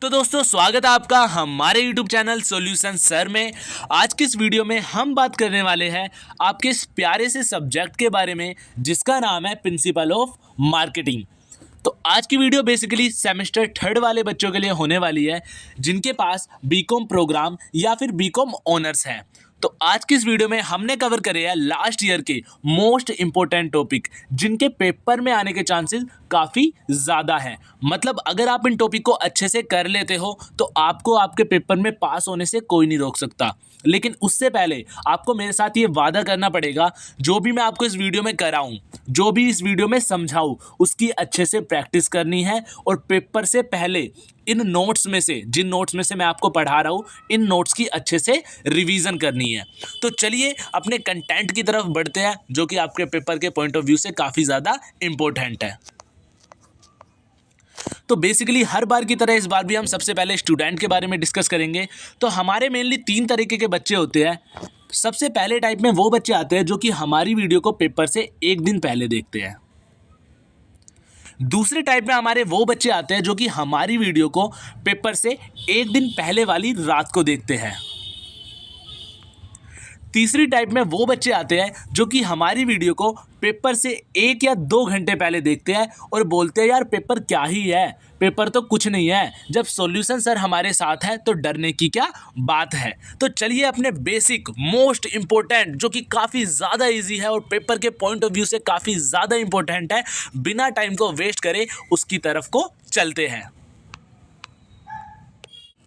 तो दोस्तों स्वागत है आपका हमारे YouTube चैनल सॉल्यूशन सर में। आज की इस वीडियो में हम बात करने वाले हैं आपके इस प्यारे से सब्जेक्ट के बारे में जिसका नाम है प्रिंसिपल ऑफ मार्केटिंग। तो आज की वीडियो बेसिकली सेमेस्टर थर्ड वाले बच्चों के लिए होने वाली है जिनके पास बीकॉम प्रोग्राम या फिर बीकॉम ऑनर्स है। तो आज की इस वीडियो में हमने कवर करे हैं लास्ट ईयर के मोस्ट इंपॉर्टेंट टॉपिक जिनके पेपर में आने के चांसेस काफ़ी ज़्यादा है। मतलब अगर आप इन टॉपिक को अच्छे से कर लेते हो तो आपको आपके पेपर में पास होने से कोई नहीं रोक सकता। लेकिन उससे पहले आपको मेरे साथ ये वादा करना पड़ेगा, जो भी मैं आपको इस वीडियो में कराऊं, जो भी इस वीडियो में समझाऊं, उसकी अच्छे से प्रैक्टिस करनी है और पेपर से पहले इन नोट्स में से, जिन नोट्स में से मैं आपको पढ़ा रहा हूं, इन नोट्स की अच्छे से रिवीजन करनी है। तो चलिए अपने कंटेंट की तरफ बढ़ते हैं जो कि आपके पेपर के पॉइंट ऑफ व्यू से काफ़ी ज़्यादा इंपॉर्टेंट है। तो बेसिकली हर बार की तरह इस बार भी हम सबसे पहले स्टूडेंट के बारे में डिस्कस करेंगे। तो हमारे मेनली 3 तरीके के बच्चे होते हैं। सबसे पहले टाइप में वो बच्चे आते हैं जो कि हमारी वीडियो को पेपर से 1 दिन पहले देखते हैं। दूसरे टाइप में हमारे वो बच्चे आते हैं जो कि हमारी वीडियो को पेपर से 1 दिन पहले वाली रात को देखते हैं। तीसरी टाइप में वो बच्चे आते हैं जो कि हमारी वीडियो को पेपर से 1 या 2 घंटे पहले देखते हैं और बोलते हैं यार पेपर क्या ही है, पेपर तो कुछ नहीं है, जब सॉल्यूशन सर हमारे साथ है तो डरने की क्या बात है। तो चलिए अपने बेसिक मोस्ट इंपॉर्टेंट जो कि काफ़ी ज़्यादा इजी है और पेपर के पॉइंट ऑफ व्यू से काफ़ी ज़्यादा इंपॉर्टेंट है, बिना टाइम को वेस्ट करे उसकी तरफ को चलते हैं।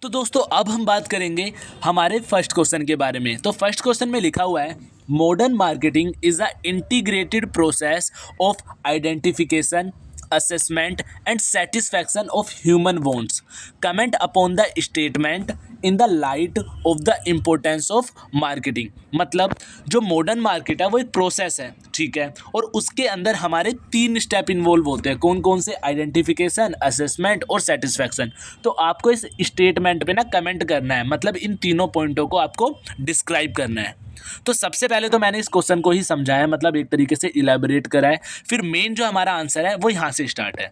तो दोस्तों अब हम बात करेंगे हमारे फर्स्ट क्वेश्चन के बारे में। तो फर्स्ट क्वेश्चन में लिखा हुआ है modern marketing is a integrated process of identification, assessment and satisfaction of human wants. Comment upon the statement in the light of the importance of marketing. मतलब जो मॉडर्न मार्केट है वो एक प्रोसेस है, ठीक है, और उसके अंदर हमारे 3 स्टेप इन्वॉल्व होते हैं। कौन कौन से? आइडेंटिफिकेशन, असेसमेंट और सेटिस्फैक्शन। तो आपको इस स्टेटमेंट पे ना कमेंट करना है, मतलब इन तीनों पॉइंटों को आपको डिस्क्राइब करना है। तो सबसे पहले तो मैंने इस क्वेश्चन को ही समझाया, मतलब एक तरीके से इलैबोरेट करा है, फिर मेन जो हमारा आंसर है वो यहाँ से स्टार्ट है।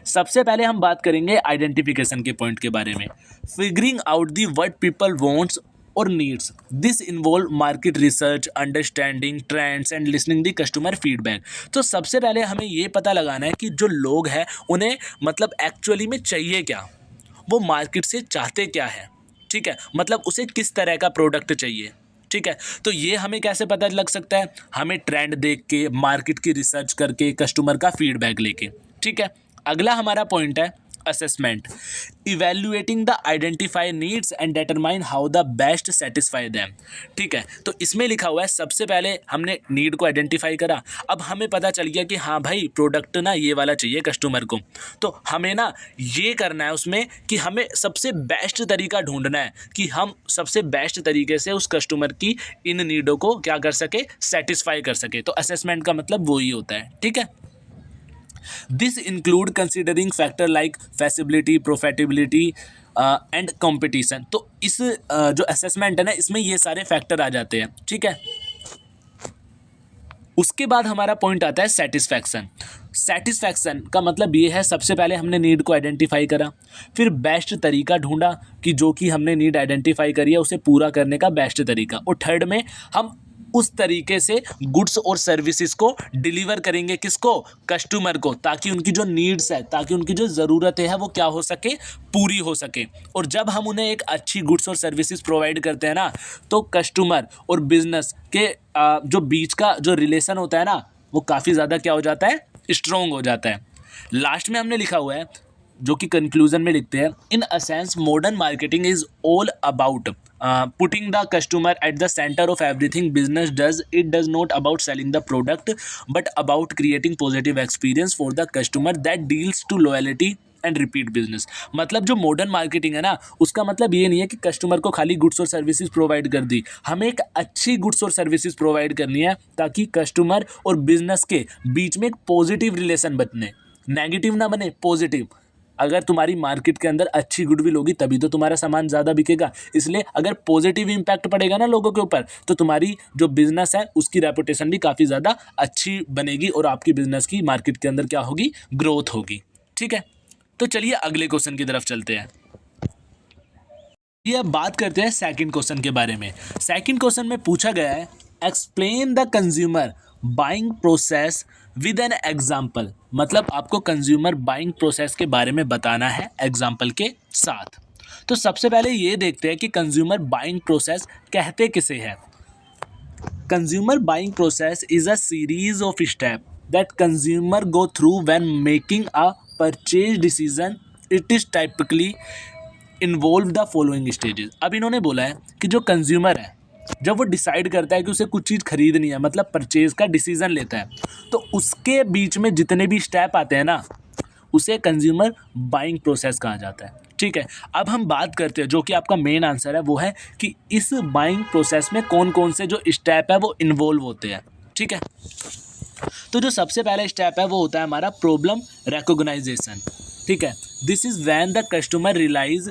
सबसे पहले हम बात करेंगे आइडेंटिफिकेशन के पॉइंट के बारे में। Figuring out the what people wants और needs, this involve market research, understanding trends and listening the customer feedback. तो सबसे पहले हमें ये पता लगाना है कि जो लोग हैं उन्हें मतलब एक्चुअली में चाहिए क्या, वो मार्केट से चाहते क्या है, ठीक है, मतलब उसे किस तरह का प्रोडक्ट चाहिए, ठीक है। तो ये हमें कैसे पता लग सकता है? हमें ट्रेंड देख के, मार्केट की रिसर्च करके, कस्टमर का फीडबैक लेके, ठीक है। अगला हमारा पॉइंट है assessment, evaluating the identify needs and determine how the best satisfy them, ठीक है। तो इसमें लिखा हुआ है सबसे पहले हमने नीड को आइडेंटिफाई करा, अब हमें पता चल गया कि हाँ भाई प्रोडक्ट ना ये वाला चाहिए कस्टमर को, तो हमें ना ये करना है उसमें कि हमें सबसे बेस्ट तरीका ढूंढना है कि हम सबसे बेस्ट तरीके से उस कस्टमर की इन नीडों को क्या कर सके, सेटिस्फाई कर सके। तो असेसमेंट का मतलब वो ही होता है, ठीक है। This include considering factor like feasibility, profitability and competition. तो इस जो असेसमेंट है ना, इसमें ये सारे फैक्टर आ जाते हैं, ठीक है। उसके बाद हमारा पॉइंट आता है सेटिस्फैक्शन। सेटिस्फैक्शन का मतलब ये है सबसे पहले हमने नीड को आइडेंटिफाई करा, फिर बेस्ट तरीका ढूंढा कि जो कि हमने नीड आइडेंटिफाई करी है उसे पूरा करने का बेस्ट तरीका, और थर्ड में हम उस तरीके से गुड्स और सर्विसेज को डिलीवर करेंगे, किसको? कस्टमर को, ताकि उनकी जो नीड्स है, ताकि उनकी जो ज़रूरतें हैं वो क्या हो सके, पूरी हो सके। और जब हम उन्हें एक अच्छी गुड्स और सर्विसेज प्रोवाइड करते हैं ना, तो कस्टमर और बिजनेस के जो बीच का जो रिलेशन होता है ना, वो काफ़ी ज़्यादा क्या हो जाता है, स्ट्रॉन्ग हो जाता है। लास्ट में हमने लिखा हुआ है जो कि कंक्लूजन में लिखते हैं, in a sense modern marketing is all about putting the customer at the center of everything business does. It does not about selling the product but about creating positive experience for the customer that deals to loyalty and repeat business. मतलब जो modern marketing है ना, उसका मतलब ये नहीं है कि कस्टमर को खाली गुड्स और सर्विसेज प्रोवाइड कर दी, हमें एक अच्छी गुड्स और सर्विसेज प्रोवाइड करनी है ताकि कस्टमर और बिजनेस के बीच में एक पॉजिटिव रिलेशन बने, नेगेटिव ना बने, पॉजिटिव। अगर तुम्हारी मार्केट के अंदर अच्छी गुडविल होगी तभी तो तुम्हारा सामान ज़्यादा बिकेगा। इसलिए अगर पॉजिटिव इम्पैक्ट पड़ेगा ना लोगों के ऊपर, तो तुम्हारी जो बिजनेस है उसकी रेपुटेशन भी काफ़ी ज़्यादा अच्छी बनेगी और आपकी बिजनेस की मार्केट के अंदर क्या होगी, ग्रोथ होगी, ठीक है। तो चलिए अगले क्वेश्चन की तरफ चलते हैं। ये अब बात करते हैं सेकंड क्वेश्चन के बारे में। सेकंड क्वेश्चन में पूछा गया है explain the consumer buying process with an example, मतलब आपको कंज्यूमर बाइंग प्रोसेस के बारे में बताना है एग्जाम्पल के साथ। तो सबसे पहले ये देखते हैं कि कंज्यूमर बाइंग प्रोसेस कहते किसे हैं। Consumer buying process is a series of step that consumer go through when making a purchase decision. It is typically involve the following stages. अब इन्होंने बोला है कि जो कंज्यूमर है जब वो डिसाइड करता है कि उसे कुछ चीज़ खरीदनी है, मतलब परचेज का डिसीजन लेता है, तो उसके बीच में जितने भी स्टेप आते हैं ना, उसे कंज्यूमर बाइंग प्रोसेस कहा जाता है। ठीक है, अब हम बात करते हैं जो कि आपका मेन आंसर है, वो है कि इस बाइंग प्रोसेस में कौन कौन से जो स्टेप है वो इन्वॉल्व होते हैं। ठीक है, तो जो सबसे पहला स्टेप है वो होता है हमारा प्रॉब्लम रिकॉग्नाइजेशन। ठीक है, this is when the customer realise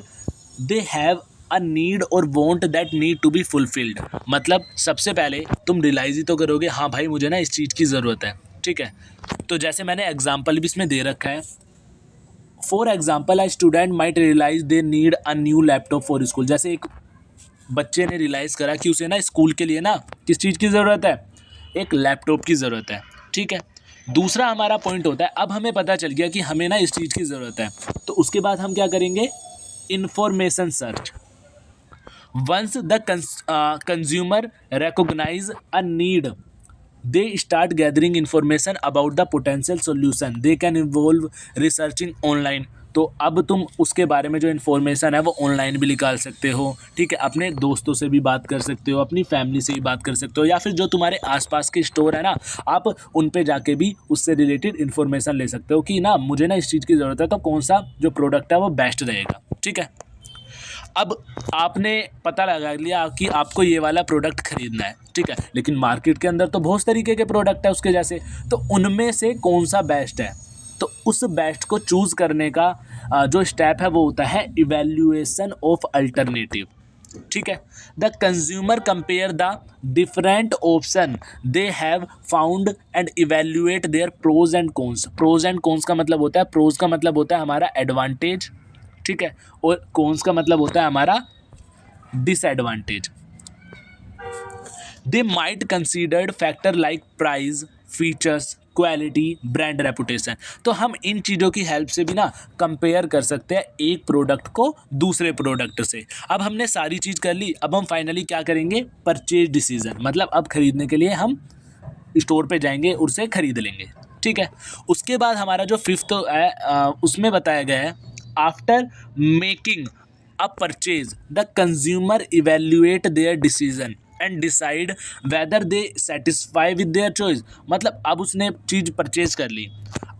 they have a need और want that need to be fulfilled. मतलब सबसे पहले तुम रियलाइज ही तो करोगे, हाँ भाई मुझे ना इस चीज़ की ज़रूरत है। ठीक है, तो जैसे मैंने एग्जाम्पल भी इसमें दे रखा है। For example a student might realize they need a new laptop for school. जैसे एक बच्चे ने रियलाइज़ करा कि उसे ना स्कूल के लिए ना किस चीज़ की ज़रूरत है, एक लैपटॉप की ज़रूरत है। ठीक है, दूसरा हमारा पॉइंट होता है, अब हमें पता चल गया कि हमें ना इस चीज़ की ज़रूरत है, तो उसके बाद हम क्या करेंगे, information search. Once the consumer recognize a need, they start gathering information about the potential solution, they can involve researching online। तो अब तुम उसके बारे में जो इन्फॉर्मेशन है वो ऑनलाइन भी निकाल सकते हो। ठीक है, अपने दोस्तों से भी बात कर सकते हो, अपनी फैमिली से भी बात कर सकते हो, या फिर जो तुम्हारे आसपास के स्टोर है ना, आप उन पे जाके भी उससे रिलेटेड इन्फॉर्मेशन ले सकते हो कि ना मुझे ना इस चीज़ की ज़रूरत है, तो कौन सा जो प्रोडक्ट है वो बेस्ट रहेगा। ठीक है, अब आपने पता लगा लिया कि आपको ये वाला प्रोडक्ट खरीदना है। ठीक है, लेकिन मार्केट के अंदर तो बहुत तरीके के प्रोडक्ट है उसके जैसे, तो उनमें से कौन सा बेस्ट है, तो उस बेस्ट को चूज़ करने का जो स्टेप है वो होता है इवैल्यूएशन ऑफ अल्टरनेटिव। ठीक है, the consumer compare the different option they have found and evaluate their pros and cons. Pros and cons का मतलब होता है, प्रोज का मतलब होता है हमारा एडवांटेज, ठीक है, और कॉन्स का मतलब होता है हमारा disadvantage. They might considered factor like price, features, quality, brand reputation. तो हम इन चीज़ों की हेल्प से भी ना कंपेयर कर सकते हैं एक प्रोडक्ट को दूसरे प्रोडक्ट से। अब हमने सारी चीज़ कर ली, अब हम फाइनली क्या करेंगे, परचेज डिसीजन, मतलब अब खरीदने के लिए हम स्टोर पे जाएंगे, उससे खरीद लेंगे। ठीक है, उसके बाद हमारा जो फिफ्थ है उसमें बताया गया है after making a purchase the consumer evaluate there decision and decide whether they satisfy with their choice. मतलब अब उसने चीज़ परचेज कर ली,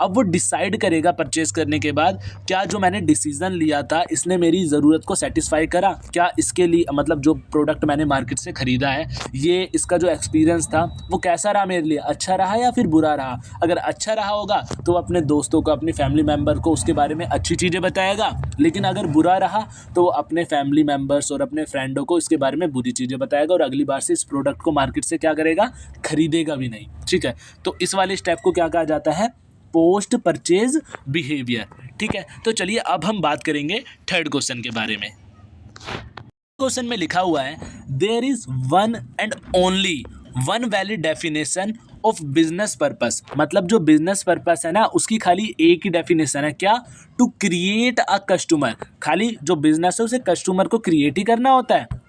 अब वो डिसाइड करेगा परचेज करने के बाद, क्या जो मैंने डिसीज़न लिया था इसने मेरी ज़रूरत को सेटिस्फाई करा, क्या इसके लिए मतलब जो प्रोडक्ट मैंने मार्केट से ख़रीदा है ये इसका जो एक्सपीरियंस था वो कैसा रहा मेरे लिए, अच्छा रहा या फिर बुरा रहा। अगर अच्छा रहा होगा तो अपने दोस्तों को, अपनी फैमिली मेम्बर को उसके बारे में अच्छी चीज़ें बताएगा, लेकिन अगर बुरा रहा तो वो अपने फैमिली मेम्बर्स और अपने फ्रेंडों को इसके बारे में बुरी चीज़ें बताएगा और अगली बार से इस प्रोडक्ट को मार्केट से क्या करेगा, खरीदेगा भी नहीं। ठीक है, तो इस वाले स्टेप को क्या कहा जाता है, पोस्ट परचेज बिहेवियर। ठीक है, तो चलिए अब हम बात करेंगे थर्ड क्वेश्चन के बारे में। क्वेश्चन में लिखा हुआ है there is one and only one valid definition of business purpose. मतलब जो बिजनेस पर्पस है ना उसकी खाली एक ही डेफिनेशन है, क्या, टू क्रिएट अ कस्टमर। खाली जो बिजनेस है उसे कस्टमर को क्रिएट ही करना होता है।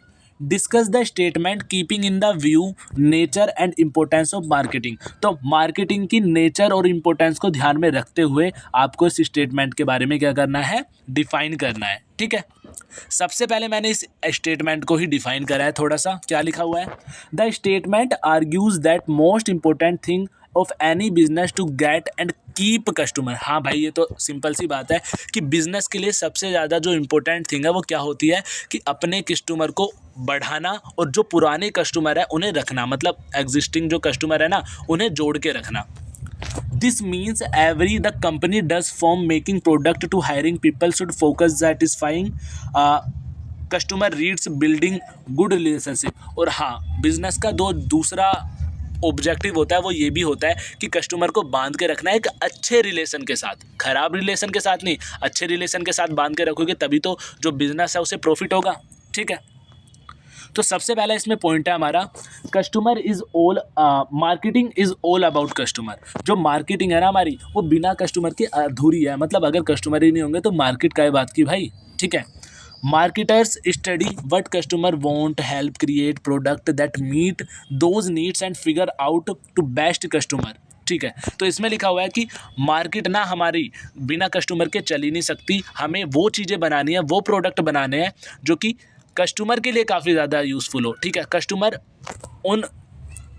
Discuss the statement keeping in the view nature and importance of marketing. तो मार्केटिंग की नेचर और इम्पोर्टेंस को ध्यान में रखते हुए आपको इस स्टेटमेंट के बारे में क्या करना है, डिफाइन करना है। ठीक है, सबसे पहले मैंने इस स्टेटमेंट को ही डिफाइन करा है थोड़ा सा। क्या लिखा हुआ है, the statement argues that most important thing of any business to get and keep customer. हाँ भाई, ये तो सिंपल सी बात है कि बिजनेस के लिए सबसे ज़्यादा जो इम्पोर्टेंट थिंग है वो क्या होती है कि अपने कस्टमर को बढ़ाना और जो पुराने कस्टमर है उन्हें रखना, मतलब एग्जिस्टिंग जो कस्टमर है ना उन्हें जोड़ के रखना। This means every the company does from making product to hiring people should focus satisfying customer needs, building good relationship। और हाँ, बिजनेस का दूसरा ऑब्जेक्टिव होता है वो ये भी होता है कि कस्टमर को बांध के रखना है एक अच्छे रिलेशन के साथ, खराब रिलेशन के साथ नहीं, अच्छे रिलेशन के साथ बांध के रखोगे तभी तो जो बिजनेस है उसे प्रॉफिट होगा। ठीक है। तो सबसे पहला इसमें पॉइंट है हमारा, customer is all, marketing is all about customer. जो मार्केटिंग है ना हमारी, वो बिना कस्टमर के अधूरी है। मतलब अगर कस्टमर ही नहीं होंगे तो मार्केट का बात की भाई, ठीक है। Marketers study what customer want, help create product that meet those needs and figure out to best customer, ठीक है। तो इसमें लिखा हुआ है कि मार्केट ना हमारी बिना कस्टमर के चल ही नहीं सकती। हमें वो चीज़ें बनानी है, वो प्रोडक्ट बनाने हैं जो कि कस्टमर के लिए काफ़ी ज़्यादा यूज़फुल हो, ठीक है। कस्टमर उन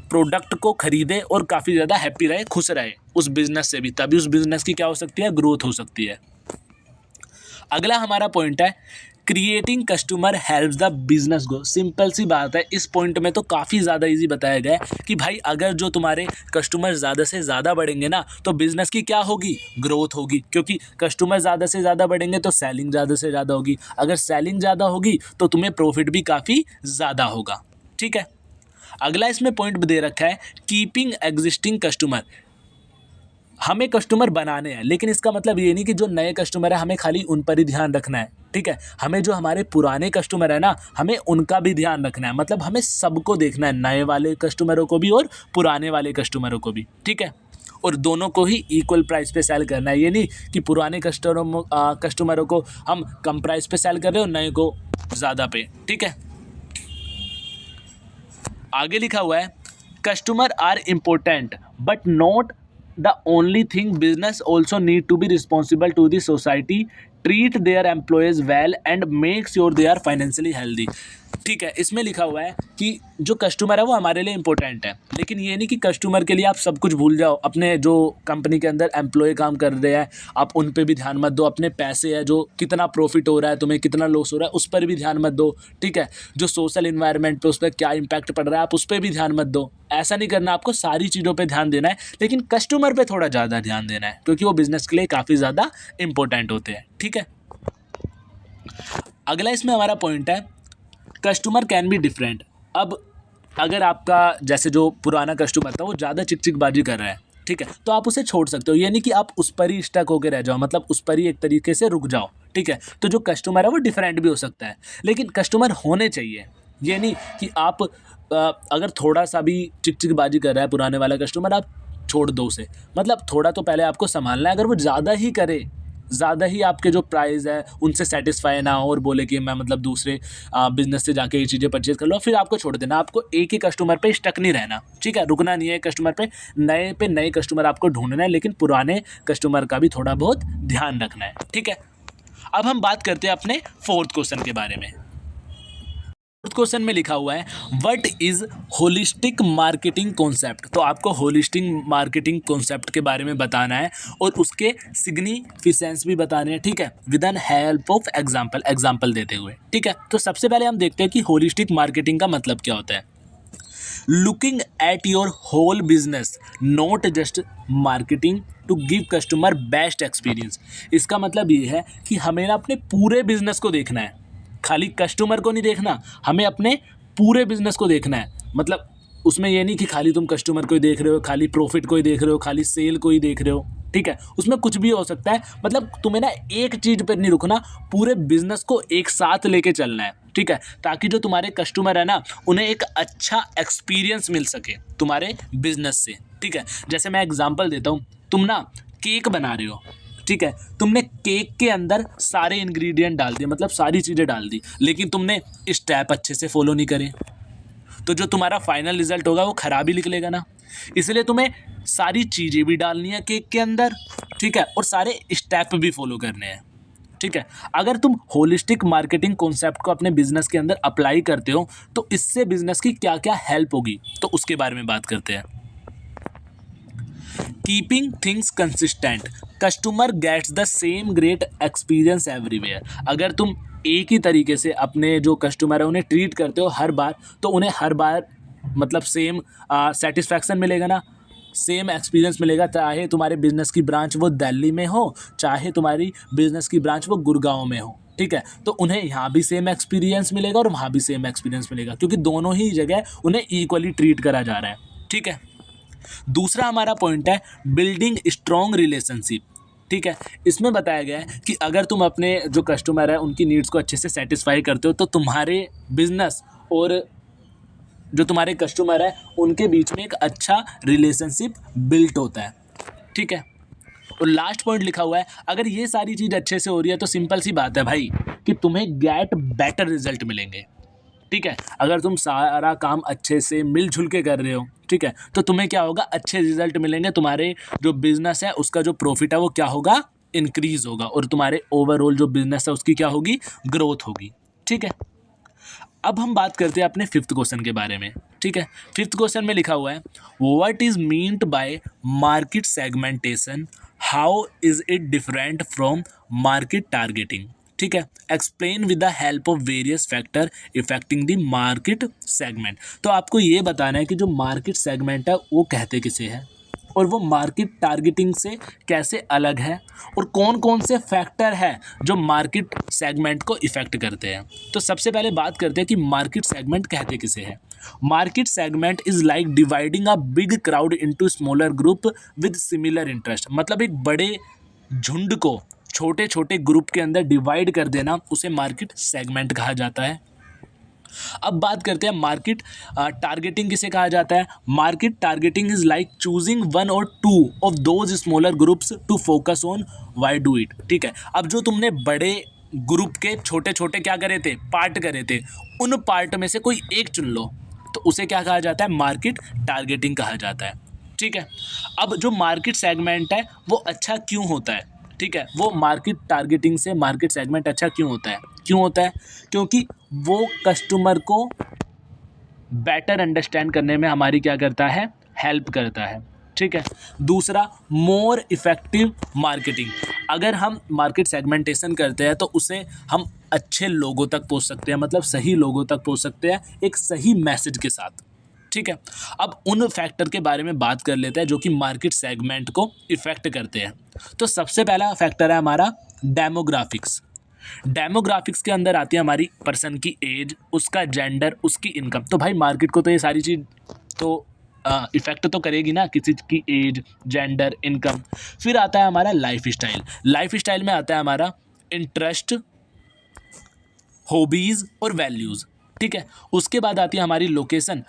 प्रोडक्ट को खरीदे और काफ़ी ज़्यादा हैप्पी रहे, खुश रहे उस बिज़नेस से भी, तभी उस बिज़नेस की क्या हो सकती है, ग्रोथ हो सकती है। अगला हमारा पॉइंट है, creating customer helps the business grow. Simple सी बात है, इस पॉइंट में तो काफ़ी ज़्यादा इजी बताया गया है कि भाई अगर जो तुम्हारे कस्टमर ज़्यादा से ज़्यादा बढ़ेंगे ना, तो बिज़नेस की क्या होगी, ग्रोथ होगी। क्योंकि कस्टमर ज़्यादा से ज़्यादा बढ़ेंगे तो सेलिंग ज़्यादा से ज़्यादा होगी, अगर सेलिंग ज़्यादा होगी तो तुम्हें प्रॉफिट भी काफ़ी ज़्यादा होगा, ठीक है। अगला इसमें पॉइंट दे रखा है, कीपिंग एग्जिस्टिंग कस्टमर। हमें कस्टमर बनाने हैं, लेकिन इसका मतलब ये नहीं कि जो नए कस्टमर है हमें खाली उन पर ही ध्यान रखना है, ठीक है। हमें जो हमारे पुराने कस्टमर है ना, हमें उनका भी ध्यान रखना है। मतलब हमें सबको देखना है, नए वाले कस्टमरों को भी और पुराने वाले कस्टमरों को भी, ठीक है। और दोनों को ही इक्वल प्राइस पे सेल करना है। ये नहीं कि पुराने कस्टमरों को हम कम प्राइस पे सेल कर रहे हो, नए को ज़्यादा पे, ठीक है। आगे लिखा हुआ है, customer are important but not the only thing, business also need to be responsible to the society, treat their employees well and make sure they are financially healthy, ठीक है। इसमें लिखा हुआ है कि जो कस्टमर है वो हमारे लिए इंपॉर्टेंट है, लेकिन ये नहीं कि कस्टमर के लिए आप सब कुछ भूल जाओ। अपने जो कंपनी के अंदर एम्प्लॉय काम कर रहे हैं, आप उन पे भी ध्यान मत दो। अपने पैसे है, जो कितना प्रॉफिट हो रहा है, तुम्हें कितना लॉस हो रहा है, उस पर भी ध्यान मत दो, ठीक है। जो सोशल इन्वायरमेंट पे उस पर क्या इम्पैक्ट पड़ रहा है, आप उस पर भी ध्यान मत दो। ऐसा नहीं करना, आपको सारी चीज़ों पर ध्यान देना है, लेकिन कस्टमर पर थोड़ा ज़्यादा ध्यान देना है, क्योंकि वो बिज़नेस के लिए काफ़ी ज़्यादा इंपॉर्टेंट होते हैं, ठीक है। अगला इसमें हमारा पॉइंट है, कस्टमर कैन बी डिफरेंट। अब अगर आपका जैसे जो पुराना कस्टमर था वो ज़्यादा चिकचिकबाजी कर रहा है, ठीक है, तो आप उसे छोड़ सकते हो। ये नहीं कि आप उस पर ही स्टक होकर रह जाओ, मतलब उस पर ही एक तरीके से रुक जाओ, ठीक है। तो जो कस्टमर है वो डिफरेंट भी हो सकता है, लेकिन कस्टमर होने चाहिए। ये नहीं कि आप अगर थोड़ा सा भी चिकचिकबाजी कर रहा है पुराने वाला कस्टमर, आप छोड़ दो उसे। मतलब थोड़ा तो पहले आपको संभालना है। अगर वो ज़्यादा ही करे, ज़्यादा ही आपके जो प्राइस है उनसे सेटिस्फाई ना हो और बोले कि मैं मतलब दूसरे बिजनेस से जाके ये चीज़ें परचेज कर लो, फिर आपको छोड़ देना। आपको एक ही कस्टमर पे स्टक नहीं रहना, ठीक है। रुकना नहीं है कस्टमर पे नए कस्टमर आपको ढूंढना है, लेकिन पुराने कस्टमर का भी थोड़ा बहुत ध्यान रखना है, ठीक है। अब हम बात करते हैं अपने फोर्थ क्वेश्चन के बारे में। फोर्थ क्वेश्चन में लिखा हुआ है, what is holistic marketing concept. तो आपको होलिस्टिक मार्केटिंग कॉन्सेप्ट के बारे में बताना है और उसके सिग्निफिकेंस भी बताने हैं, ठीक है, with an help of example देते हुए, ठीक है। तो सबसे पहले हम देखते हैं कि होलिस्टिक मार्केटिंग का मतलब क्या होता है। Looking at your whole business, not just marketing to give customer best experience. इसका मतलब ये है कि हमें ना अपने पूरे बिजनेस को देखना है, खाली कस्टमर को नहीं देखना, हमें अपने पूरे बिजनेस को देखना है। मतलब उसमें ये नहीं कि खाली तुम कस्टमर को ही देख रहे हो, खाली प्रॉफिट को ही देख रहे हो, खाली सेल को ही देख रहे हो, ठीक है। उसमें कुछ भी हो सकता है। मतलब तुम्हें ना एक चीज़ पर नहीं रुकना, पूरे बिजनेस को एक साथ लेके चलना है, ठीक है, ताकि जो तुम्हारे कस्टमर है ना, उन्हें एक अच्छा एक्सपीरियंस मिल सके तुम्हारे बिजनेस से, ठीक है। जैसे मैं एग्जांपल देता हूँ, तुम ना केक बना रहे हो, ठीक है, तुमने केक के अंदर सारे इंग्रेडिएंट डाल दिए, मतलब सारी चीज़ें डाल दी, लेकिन तुमने स्टेप अच्छे से फॉलो नहीं करे, तो जो तुम्हारा फाइनल रिजल्ट होगा वो ख़राब ही निकलेगा ना। इसलिए तुम्हें सारी चीज़ें भी डालनी है केक के अंदर, ठीक है, और सारे स्टेप भी फॉलो करने हैं, ठीक है। अगर तुम होलिस्टिक मार्केटिंग कॉन्सेप्ट को अपने बिजनेस के अंदर अप्लाई करते हो तो इससे बिजनेस की क्या क्या हेल्प होगी, तो उसके बारे में बात करते हैं। Keeping things consistent, customer gets the same great experience everywhere. अगर तुम एक ही तरीके से अपने जो कस्टमर है उन्हें ट्रीट करते हो हर बार, तो उन्हें हर बार मतलब सेम सेटिस्फैक्शन मिलेगा ना, सेम एक्सपीरियंस मिलेगा। चाहे तुम्हारे बिजनेस की ब्रांच वो दिल्ली में हो, चाहे तुम्हारी बिजनेस की ब्रांच वो गुड़गांव में हो, ठीक है, तो उन्हें यहाँ भी सेम एक्सपीरियंस मिलेगा और वहाँ भी सेम एक्सपीरियंस मिलेगा, क्योंकि दोनों ही जगह उन्हें इक्वली ट्रीट करा जा रहा है, ठीक है। दूसरा हमारा पॉइंट है बिल्डिंग स्ट्रॉन्ग रिलेशनशिप। ठीक है। इसमें बताया गया है कि अगर तुम अपने जो कस्टमर है उनकी नीड्स को अच्छे से सेटिस्फाई करते हो तो तुम्हारे बिजनेस और जो तुम्हारे कस्टमर है उनके बीच में एक अच्छा रिलेशनशिप बिल्ट होता है, ठीक है। और लास्ट पॉइंट लिखा हुआ है, अगर ये सारी चीज़ अच्छे से हो रही है तो सिंपल सी बात है भाई कि तुम्हें गेट बेटर रिजल्ट मिलेंगे, ठीक है। अगर तुम सारा काम अच्छे से मिलजुल के कर रहे हो, ठीक है, तो तुम्हें क्या होगा, अच्छे रिजल्ट मिलेंगे। तुम्हारे जो बिजनेस है उसका जो प्रॉफिट है वो क्या होगा, इंक्रीज होगा, और तुम्हारे ओवरऑल जो बिजनेस है उसकी क्या होगी, ग्रोथ होगी, ठीक है। अब हम बात करते हैं अपने फिफ्थ क्वेश्चन के बारे में, ठीक है। फिफ्थ क्वेश्चन में लिखा हुआ है, what is meant by market segmentation, how is it different from market targeting, ठीक है। Explain with the help of various factor affecting the market segment. तो आपको ये बताना है कि जो मार्केट सेगमेंट है वो कहते किसे है और वो मार्केट टारगेटिंग से कैसे अलग है और कौन कौन से फैक्टर है जो मार्केट सेगमेंट को इफ़ेक्ट करते हैं। तो सबसे पहले बात करते हैं कि मार्केट सेगमेंट कहते किसे हैं। Market segment is like dividing a big crowd into smaller group with similar interest. मतलब एक बड़े झुंड को छोटे छोटे ग्रुप के अंदर डिवाइड कर देना, उसे मार्केट सेगमेंट कहा जाता है। अब बात करते हैं मार्केट टारगेटिंग किसे कहा जाता है। Market targeting is like choosing one और two of those smaller groups to focus on why do it, ठीक है। अब जो तुमने बड़े ग्रुप के छोटे छोटे क्या करे थे, पार्ट करे थे, उन पार्ट में से कोई एक चुन लो तो उसे क्या कहा जाता है, मार्केट टारगेटिंग कहा जाता है, ठीक है। अब जो मार्केट सेगमेंट है वो अच्छा क्यों होता है, ठीक है, वो मार्केट टारगेटिंग से मार्केट सेगमेंट अच्छा क्यों होता है, क्यों होता है, क्योंकि वो कस्टमर को बेटर अंडरस्टैंड करने में हमारी क्या करता है, हेल्प करता है, ठीक है। दूसरा, मोर इफ़ेक्टिव मार्केटिंग। अगर हम मार्केट सेगमेंटेशन करते हैं तो उसे हम अच्छे लोगों तक पहुंच सकते हैं, मतलब सही लोगों तक पहुंच सकते हैं एक सही मैसेज के साथ, ठीक है। अब उन फैक्टर के बारे में बात कर लेते हैं जो कि मार्केट सेगमेंट को इफ़ेक्ट करते हैं। तो सबसे पहला फैक्टर है हमारा डेमोग्राफिक्स। डेमोग्राफिक्स के अंदर आती है हमारी पर्सन की एज, उसका जेंडर, उसकी इनकम। तो भाई मार्केट को तो ये सारी चीज़ तो इफेक्ट तो करेगी ना, किसी की एज, जेंडर, इनकम। फिर आता है हमारा लाइफ स्टाइल। लाइफ स्टाइल में आता है हमारा इंटरेस्ट, हॉबीज़ और वैल्यूज़, ठीक है। उसके बाद आती है हमारी लोकेशन।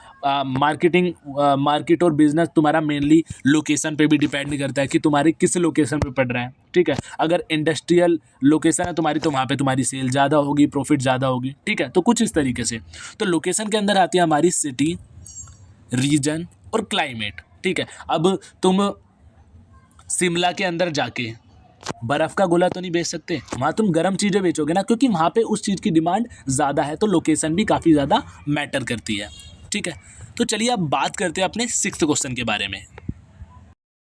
मार्केटिंग मार्केट और बिजनेस तुम्हारा मेनली लोकेशन पे भी डिपेंड करता है कि तुम्हारे किस लोकेशन पे पड़ रहा है, ठीक है। अगर इंडस्ट्रियल लोकेशन है तुम्हारी तो वहाँ पे तुम्हारी सेल ज़्यादा होगी, प्रॉफिट ज़्यादा होगी, ठीक है। तो कुछ इस तरीके से। तो लोकेशन के अंदर आती है हमारी सिटी, रीजन और क्लाइमेट, ठीक है। अब तुम शिमला के अंदर जाके बर्फ़ का गोला तो नहीं बेच सकते, वहाँ तुम गर्म चीज़ें बेचोगे ना, क्योंकि वहाँ पे उस चीज़ की डिमांड ज़्यादा है। तो लोकेशन भी काफ़ी ज़्यादा मैटर करती है, ठीक है। तो चलिए अब बात करते हैं अपने सिक्स्थ क्वेश्चन के बारे में।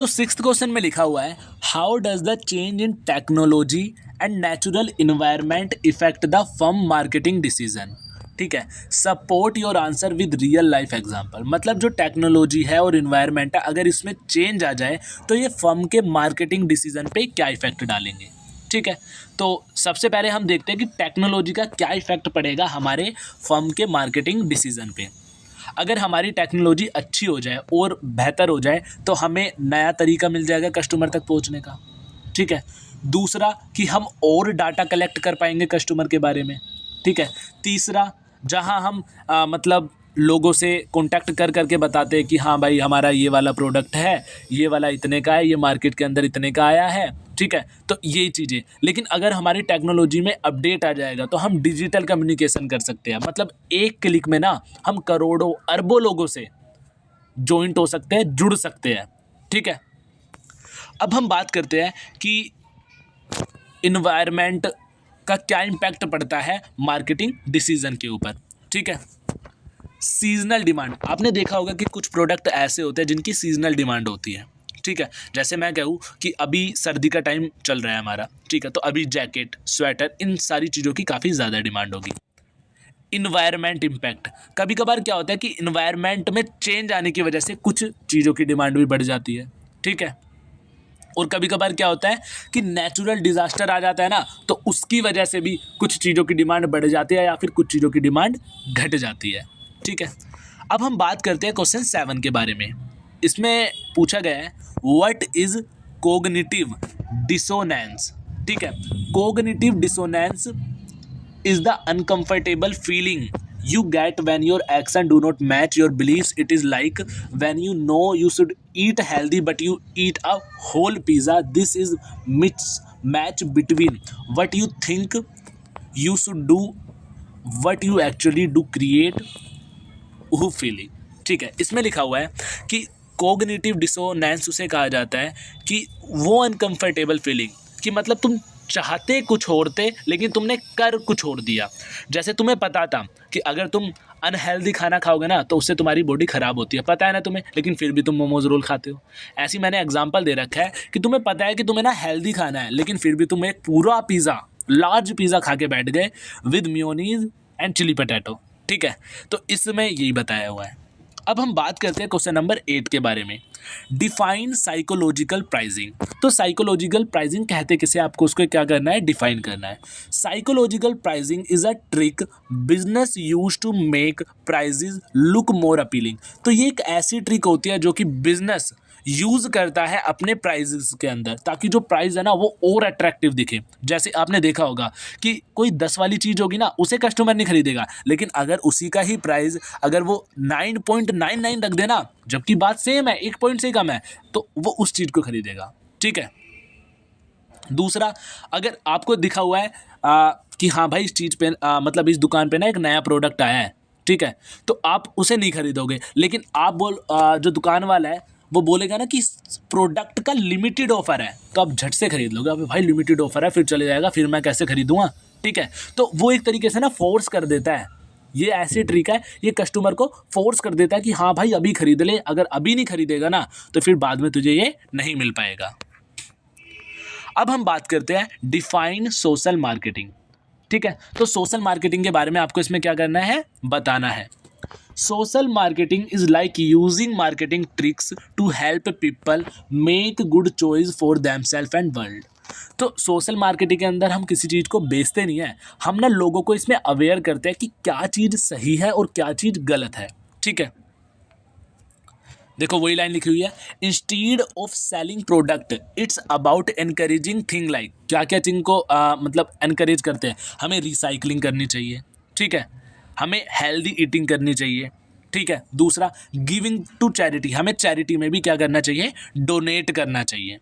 तो सिक्स्थ क्वेश्चन में लिखा हुआ है, how does the change in technology and natural environment effect the firm marketing decision, ठीक है। Support your answer with real life example. मतलब जो टेक्नोलॉजी है और इन्वायरमेंट है, अगर इसमें चेंज आ जाए तो ये फर्म के मार्केटिंग डिसीजन पे क्या इफेक्ट डालेंगे, ठीक है। तो सबसे पहले हम देखते हैं कि टेक्नोलॉजी का क्या इफेक्ट पड़ेगा हमारे फर्म के मार्केटिंग डिसीजन पे। अगर हमारी टेक्नोलॉजी अच्छी हो जाए और बेहतर हो जाए तो हमें नया तरीका मिल जाएगा कस्टमर तक पहुंचने का, ठीक है। दूसरा कि हम और डाटा कलेक्ट कर पाएंगे कस्टमर के बारे में, ठीक है। तीसरा, जहां हम मतलब लोगों से कांटेक्ट कर करके बताते हैं कि हाँ भाई हमारा ये वाला प्रोडक्ट है, ये वाला इतने का है, ये मार्केट के अंदर इतने का आया है, ठीक है। तो ये चीज़ें, लेकिन अगर हमारी टेक्नोलॉजी में अपडेट आ जाएगा तो हम डिजिटल कम्युनिकेशन कर सकते हैं। मतलब एक क्लिक में ना हम करोड़ों अरबों लोगों से जॉइंट हो सकते हैं, जुड़ सकते हैं, ठीक है। अब हम बात करते हैं कि इन्वायरमेंट का क्या इम्पैक्ट पड़ता है मार्केटिंग डिसीजन के ऊपर, ठीक है। सीजनल डिमांड, आपने देखा होगा कि कुछ प्रोडक्ट ऐसे होते हैं जिनकी सीजनल डिमांड होती है, ठीक है। जैसे मैं कहूँ कि अभी सर्दी का टाइम चल रहा है हमारा, ठीक है, तो अभी जैकेट, स्वेटर, इन सारी चीज़ों की काफ़ी ज़्यादा डिमांड होगी। इन्वायरमेंट इम्पैक्ट, कभी कभार क्या होता है कि इन्वायरमेंट में चेंज आने की वजह से कुछ चीज़ों की डिमांड भी बढ़ जाती है, ठीक है। और कभी कभार क्या होता है कि नेचुरल डिज़ास्टर आ जाता है ना, तो उसकी वजह से भी कुछ चीज़ों की डिमांड बढ़ जाती है या फिर कुछ चीज़ों की डिमांड घट जाती है, ठीक है। अब हम बात करते हैं क्वेश्चन 7 के बारे में। इसमें पूछा गया है, व्हाट इज़ कोग्निटिव डिसोनेंस, ठीक है। Cognitive dissonance is the uncomfortable feeling you get when your actions do not match your beliefs. It is like when you know you should eat healthy but you eat a whole pizza. This is mismatch between what you think you should do, what you actually do create वो feeling, ठीक है। इसमें लिखा हुआ है कि cognitive dissonance उसे कहा जाता है कि वो अनकंफर्टेबल फीलिंग कि मतलब तुम चाहते कुछ और थे लेकिन तुमने कर कुछ और दिया। जैसे तुम्हें पता था कि अगर तुम अनहेल्दी खाना खाओगे ना तो उससे तुम्हारी बॉडी ख़राब होती है, पता है ना तुम्हें, लेकिन फिर भी तुम मोमोज रोल खाते हो। ऐसी मैंने एग्जांपल दे रखा है कि तुम्हें पता है कि तुम्हें ना हेल्दी खाना है लेकिन फिर भी तुम एक पूरा पिज़्ज़ा, लार्ज पिज़्ज़ा खा के बैठ गए with mayonnaise and chilli potato, ठीक है। तो इसमें यही बताया हुआ है। अब हम बात करते हैं क्वेश्चन नंबर 8 के बारे में। Define psychological pricing. तो साइकोलॉजिकल प्राइसिंग कहते किसे, आपको उसको क्या करना है, डिफाइन करना है। Psychological pricing is a trick business use to make prices look more appealing. तो ये एक ऐसी ट्रिक होती है जो कि बिजनेस यूज़ करता है अपने प्राइजेस के अंदर ताकि जो प्राइस है ना वो और अट्रैक्टिव दिखे। जैसे आपने देखा होगा कि कोई 10 वाली चीज़ होगी ना उसे कस्टमर नहीं खरीदेगा, लेकिन अगर उसी का ही प्राइस अगर वो 9.99 रख देना जबकि बात सेम है, 1 पॉइंट से कम है, तो वो उस चीज़ को खरीदेगा, ठीक है। दूसरा, अगर आपको दिखा हुआ है कि हाँ भाई इस चीज़ पे मतलब इस दुकान पे ना एक नया प्रोडक्ट आया है, ठीक है, तो आप उसे नहीं खरीदोगे, लेकिन आप जो दुकान वाला है वो बोलेगा ना कि इस प्रोडक्ट का लिमिटेड ऑफर है, तो आप झट से खरीद लोगे। अबे भाई लिमिटेड ऑफर है, फिर चले जाएगा, फिर मैं कैसे खरीदूंगा, ठीक है। तो वो एक तरीके से ना फोर्स कर देता है। ये ऐसी ट्रिक है, ये कस्टमर को फोर्स कर देता है कि हाँ भाई अभी खरीद ले, अगर अभी नहीं खरीदेगा ना तो फिर बाद में तुझे ये नहीं मिल पाएगा। अब हम बात करते हैं डिफाइन सोशल मार्केटिंग, ठीक है। तो सोशल मार्केटिंग के बारे में आपको इसमें क्या करना है, बताना है। Social marketing is like using marketing tricks to help people make good choice for themselves and world. तो सोशल मार्केटिंग के अंदर हम किसी चीज़ को बेचते नहीं है, हम ना लोगों को इसमें अवेयर करते हैं कि क्या चीज़ सही है और क्या चीज़ गलत है, ठीक है। देखो वही लाइन लिखी हुई है, instead of selling product it's about encouraging thing like. क्या क्या थिंग को मतलब एनकरेज करते हैं, हमें रिसाइकलिंग करनी चाहिए, ठीक है, हमें हेल्दी ईटिंग करनी चाहिए, ठीक है। दूसरा, गिविंग टू चैरिटी, हमें चैरिटी में भी क्या करना चाहिए, डोनेट करना चाहिए।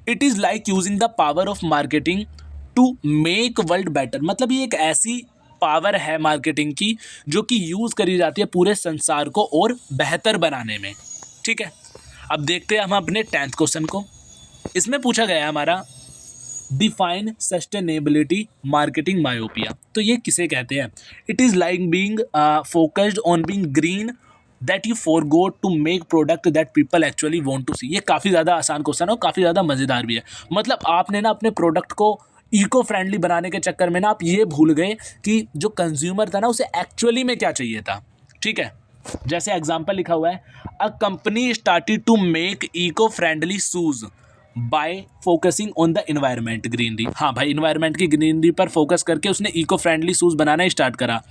It is like using the power of marketing to make world better. मतलब ये एक ऐसी पावर है मार्केटिंग की जो कि यूज़ करी जाती है पूरे संसार को और बेहतर बनाने में, ठीक है। अब देखते हैं हम अपने 10th क्वेश्चन को। इसमें पूछा गया है हमारा डिफाइन सस्टेनेबिलिटी मार्केटिंग मायोपिया। तो ये किसे कहते हैं, it is like being focused on being green that you forgot to make product that people actually want to see. ये काफ़ी ज़्यादा आसान क्वेश्चन है और काफ़ी ज़्यादा मज़ेदार भी है। मतलब आपने ना अपने प्रोडक्ट को इको फ्रेंडली बनाने के चक्कर में ना आप ये भूल गए कि जो कंज्यूमर था ना उसे एक्चुअली में क्या चाहिए था, ठीक है। जैसे एग्जांपल लिखा हुआ है, a company started to make eco friendly shoes by focusing on the environment greenery. हाँ भाई, इन्वायरमेंट की ग्रीनरी पर फोकस करके उसने इको फ्रेंडली शूज़ बनाना स्टार्ट करा।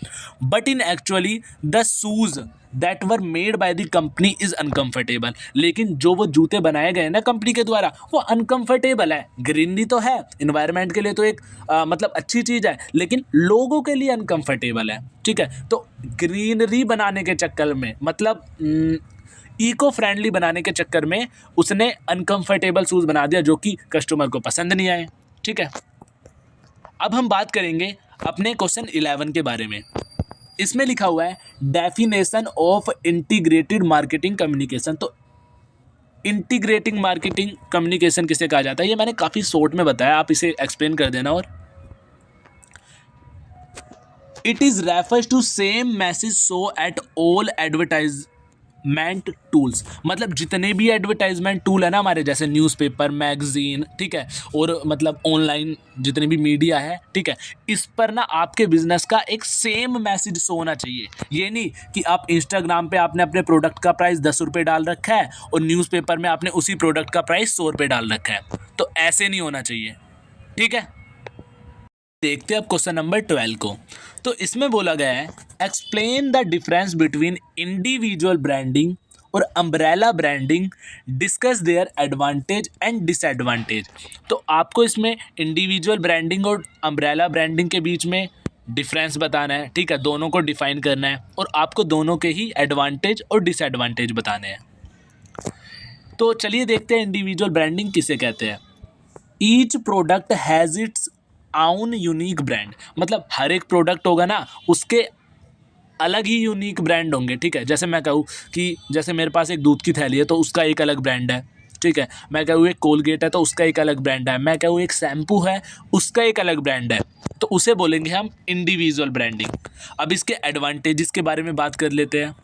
But in actually the shoes that were made by the company is uncomfortable. लेकिन जो वो जूते बनाए गए ना कंपनी के द्वारा वो अनकम्फर्टेबल है। ग्रीनरी तो है, इन्वायरमेंट के लिए तो एक मतलब अच्छी चीज़ है, लेकिन लोगों के लिए अनकम्फर्टेबल है, ठीक है। तो ग्रीनरी बनाने के चक्कर में मतलब इको फ्रेंडली बनाने के चक्कर में उसने अनकंफर्टेबल शूज़ बना दिया जो कि कस्टमर को पसंद नहीं आए, ठीक है। अब हम बात करेंगे अपने क्वेश्चन 11 के बारे में। इसमें लिखा हुआ है definition of integrated marketing communication. तो इंटीग्रेटिंग मार्केटिंग कम्युनिकेशन किसे कहा जाता है, ये मैंने काफ़ी शॉर्ट में बताया, आप इसे एक्सप्लेन कर देना। और it is refers to same message show at all advertisement tools. मतलब जितने भी एडवर्टाइजमेंट टूल है ना हमारे, जैसे न्यूज़पेपर, मैगजीन, ठीक है, और मतलब ऑनलाइन जितने भी मीडिया है, ठीक है, इस पर ना आपके बिजनेस का एक सेम मैसेज शो होना चाहिए। ये नहीं कि आप इंस्टाग्राम पे आपने अपने प्रोडक्ट का प्राइस 10 रुपये डाल रखा है और न्यूज़पेपर में आपने उसी प्रोडक्ट का प्राइस 100 रुपये डाल रखा है, तो ऐसे नहीं होना चाहिए, ठीक है। देखते हैं अब क्वेश्चन नंबर 12 को। तो इसमें बोला गया है explain the difference between individual branding और umbrella branding discuss their advantage and disadvantage. तो आपको इसमें इंडिविजुअल ब्रांडिंग और अम्ब्रेला ब्रांडिंग के बीच में डिफरेंस बताना है, ठीक है, दोनों को डिफाइन करना है और आपको दोनों के ही एडवांटेज और डिसएडवांटेज बताने हैं। तो चलिए देखते हैं इंडिविजुअल ब्रांडिंग किसे कहते हैं। Each product has its own unique brand, मतलब हर एक प्रोडक्ट होगा ना उसके अलग ही यूनिक ब्रांड होंगे, ठीक है। जैसे मैं कहूँ कि जैसे मेरे पास एक दूध की थैली है तो उसका एक अलग ब्रांड है, ठीक है। मैं कहूँ एक कोलगेट है तो उसका एक अलग ब्रांड है। मैं कहूँ एक शैम्पू है उसका एक अलग ब्रांड है, तो उसे बोलेंगे हम इंडिविजुअल ब्रांडिंग। अब इसके एडवांटेजेस के बारे में बात कर लेते हैं।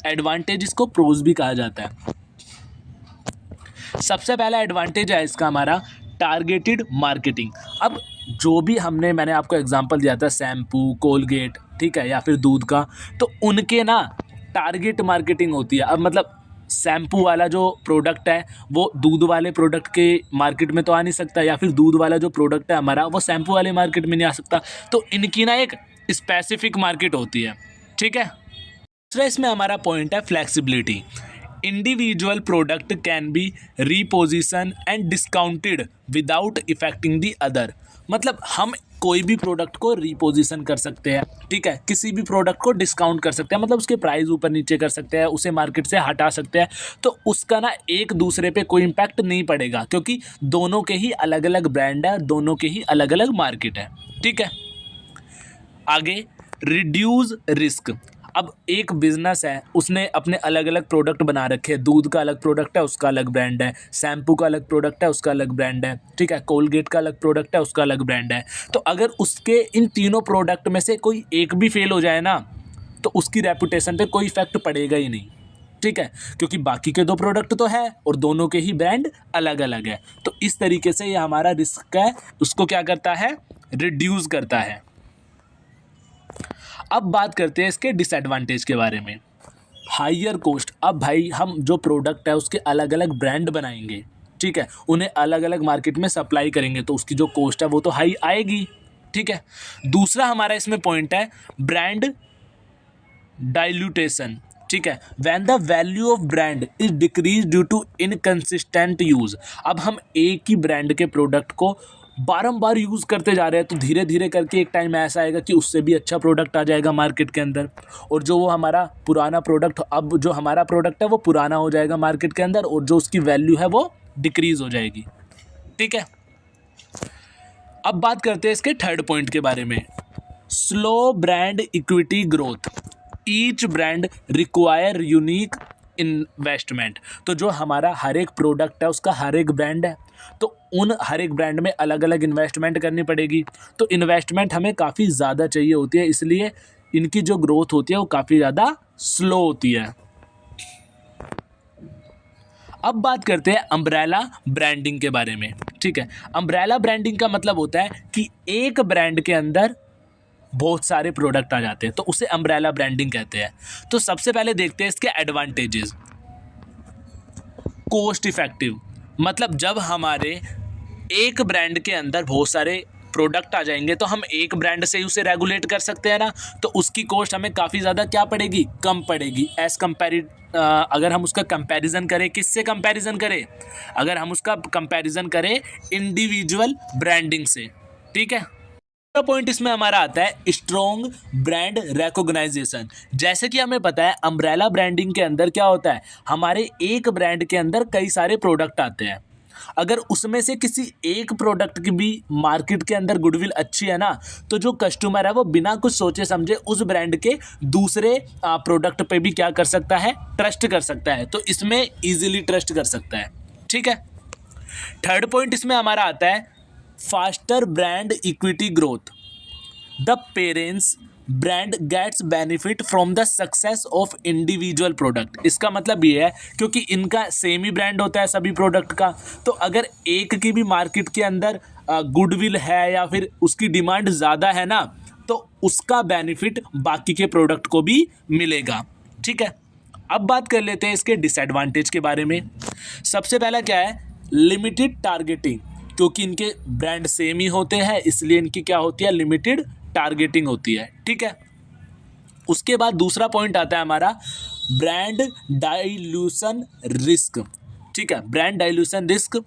एडवांटेजेस को प्रोज भी कहा जाता है। सबसे पहला एडवांटेज है इसका हमारा टारगेटेड मार्केटिंग। अब जो भी मैंने आपको एग्जांपल दिया था शैम्पू, कोलगेट, ठीक है, या फिर दूध का, तो उनके ना टारगेट मार्केटिंग होती है। अब मतलब शैम्पू वाला जो प्रोडक्ट है वो दूध वाले प्रोडक्ट के मार्केट में तो आ नहीं सकता, या फिर दूध वाला जो प्रोडक्ट है हमारा वो शैम्पू वाले मार्केट में नहीं आ सकता। तो इनकी ना एक स्पेसिफिक मार्केट होती है, ठीक है। दूसरा इसमें हमारा पॉइंट है flexibility. Individual product can be reposition and discounted without affecting the other. मतलब हम कोई भी प्रोडक्ट को रीपोजिशन कर सकते हैं, ठीक है, किसी भी प्रोडक्ट को डिस्काउंट कर सकते हैं, मतलब उसके प्राइस ऊपर नीचे कर सकते हैं, उसे मार्केट से हटा सकते हैं। तो उसका ना एक दूसरे पे कोई इम्पैक्ट नहीं पड़ेगा, क्योंकि दोनों के ही अलग अलग ब्रांड है, दोनों के ही अलग अलग मार्केट है, ठीक है। आगे रिड्यूस रिस्क। अब एक बिजनेस है, उसने अपने अलग अलग प्रोडक्ट बना रखे हैं। दूध का अलग प्रोडक्ट है, उसका अलग ब्रांड है। शैम्पू का अलग प्रोडक्ट है, उसका अलग ब्रांड है, ठीक है। कोलगेट का अलग प्रोडक्ट है, उसका अलग ब्रांड है। तो अगर उसके इन तीनों प्रोडक्ट में से कोई एक भी फेल हो जाए ना, तो उसकी रेपुटेशन पे कोई इफेक्ट पड़ेगा ही नहीं, ठीक है, क्योंकि बाकी के दो प्रोडक्ट तो है और दोनों के ही ब्रांड अलग अलग है। तो इस तरीके से ये हमारा रिस्क है, उसको क्या करता है, रिड्यूस करता है। अब बात करते हैं इसके डिसएडवांटेज के बारे में। Higher cost. अब भाई हम जो प्रोडक्ट है उसके अलग अलग ब्रांड बनाएंगे, ठीक है, उन्हें अलग अलग मार्केट में सप्लाई करेंगे, तो उसकी जो कॉस्ट है वो तो हाई आएगी, ठीक है। दूसरा हमारा इसमें पॉइंट है ब्रांड डाइल्यूटेशन, ठीक है। When the value of brand is decrease due to inconsistent use. अब हम एक ही ब्रांड के प्रोडक्ट को बारंबार यूज़ करते जा रहे हैं, तो धीरे धीरे करके एक टाइम ऐसा आएगा कि उससे भी अच्छा प्रोडक्ट आ जाएगा मार्केट के अंदर, और जो वो हमारा पुराना प्रोडक्ट, अब जो हमारा प्रोडक्ट है वो पुराना हो जाएगा मार्केट के अंदर, और जो उसकी वैल्यू है वो डिक्रीज हो जाएगी, ठीक है। अब बात करते हैं इसके थर्ड पॉइंट के बारे में। Slow brand equity growth. Each brand require unique investment. तो जो हमारा हर एक प्रोडक्ट है उसका हर एक ब्रांड है, तो उन हर एक ब्रांड में अलग अलग इन्वेस्टमेंट करनी पड़ेगी। तो इन्वेस्टमेंट हमें काफ़ी ज़्यादा चाहिए होती है, इसलिए इनकी जो ग्रोथ होती है वो काफ़ी ज़्यादा स्लो होती है। अब बात करते हैं अम्ब्रेला ब्रांडिंग के बारे में, ठीक है। अम्ब्रेला ब्रांडिंग का मतलब होता है कि एक ब्रांड के अंदर बहुत सारे प्रोडक्ट आ जाते हैं, तो उसे अम्ब्रेला ब्रांडिंग कहते हैं। तो सबसे पहले देखते हैं इसके एडवांटेजेस। कॉस्ट इफेक्टिव, मतलब जब हमारे एक ब्रांड के अंदर बहुत सारे प्रोडक्ट आ जाएंगे तो हम एक ब्रांड से ही उसे रेगुलेट कर सकते हैं ना, तो उसकी कॉस्ट हमें काफ़ी ज़्यादा क्या पड़ेगी, कम पड़ेगी एज कम्पेरिड। अगर हम उसका कंपैरिजन करें, किससे कंपैरिजन करें, अगर हम उसका कंपैरिजन करें इंडिविजुअल ब्रांडिंग से, ठीक है। पॉइंट इसमें हमारा आता है स्ट्रॉन्ग ब्रांड रिकॉग्नाइजेशन। जैसे कि हमें पता है अम्ब्रेला ब्रांडिंग के अंदर क्या होता है, हमारे एक ब्रांड के अंदर कई सारे प्रोडक्ट आते हैं। अगर उसमें से किसी एक प्रोडक्ट की भी मार्केट के अंदर गुडविल अच्छी है ना, तो जो कस्टमर है वो बिना कुछ सोचे समझे उस ब्रांड के दूसरे प्रोडक्ट पे भी क्या कर सकता है, ट्रस्ट कर सकता है। तो इसमें इजीली ट्रस्ट कर सकता है, ठीक है। थर्ड पॉइंट इसमें हमारा आता है faster brand equity growth. The parents brand gets benefit from the success of individual product. इसका मतलब ये है क्योंकि इनका सेम ही ब्रांड होता है सभी प्रोडक्ट का, तो अगर एक की भी मार्केट के अंदर गुडविल है या फिर उसकी डिमांड ज़्यादा है ना, तो उसका बेनिफिट बाकी के प्रोडक्ट को भी मिलेगा, ठीक है। अब बात कर लेते हैं इसके डिसएडवांटेज के बारे में। सबसे पहला क्या है, लिमिटेड टारगेटिंग। क्योंकि इनके ब्रांड सेम ही होते हैं इसलिए इनकी क्या होती है, लिमिटेड टारगेटिंग होती है, ठीक है। उसके बाद दूसरा पॉइंट आता है हमारा ब्रांड डाइल्यूशन रिस्क, ठीक है, ब्रांड डाइल्यूशन रिस्क।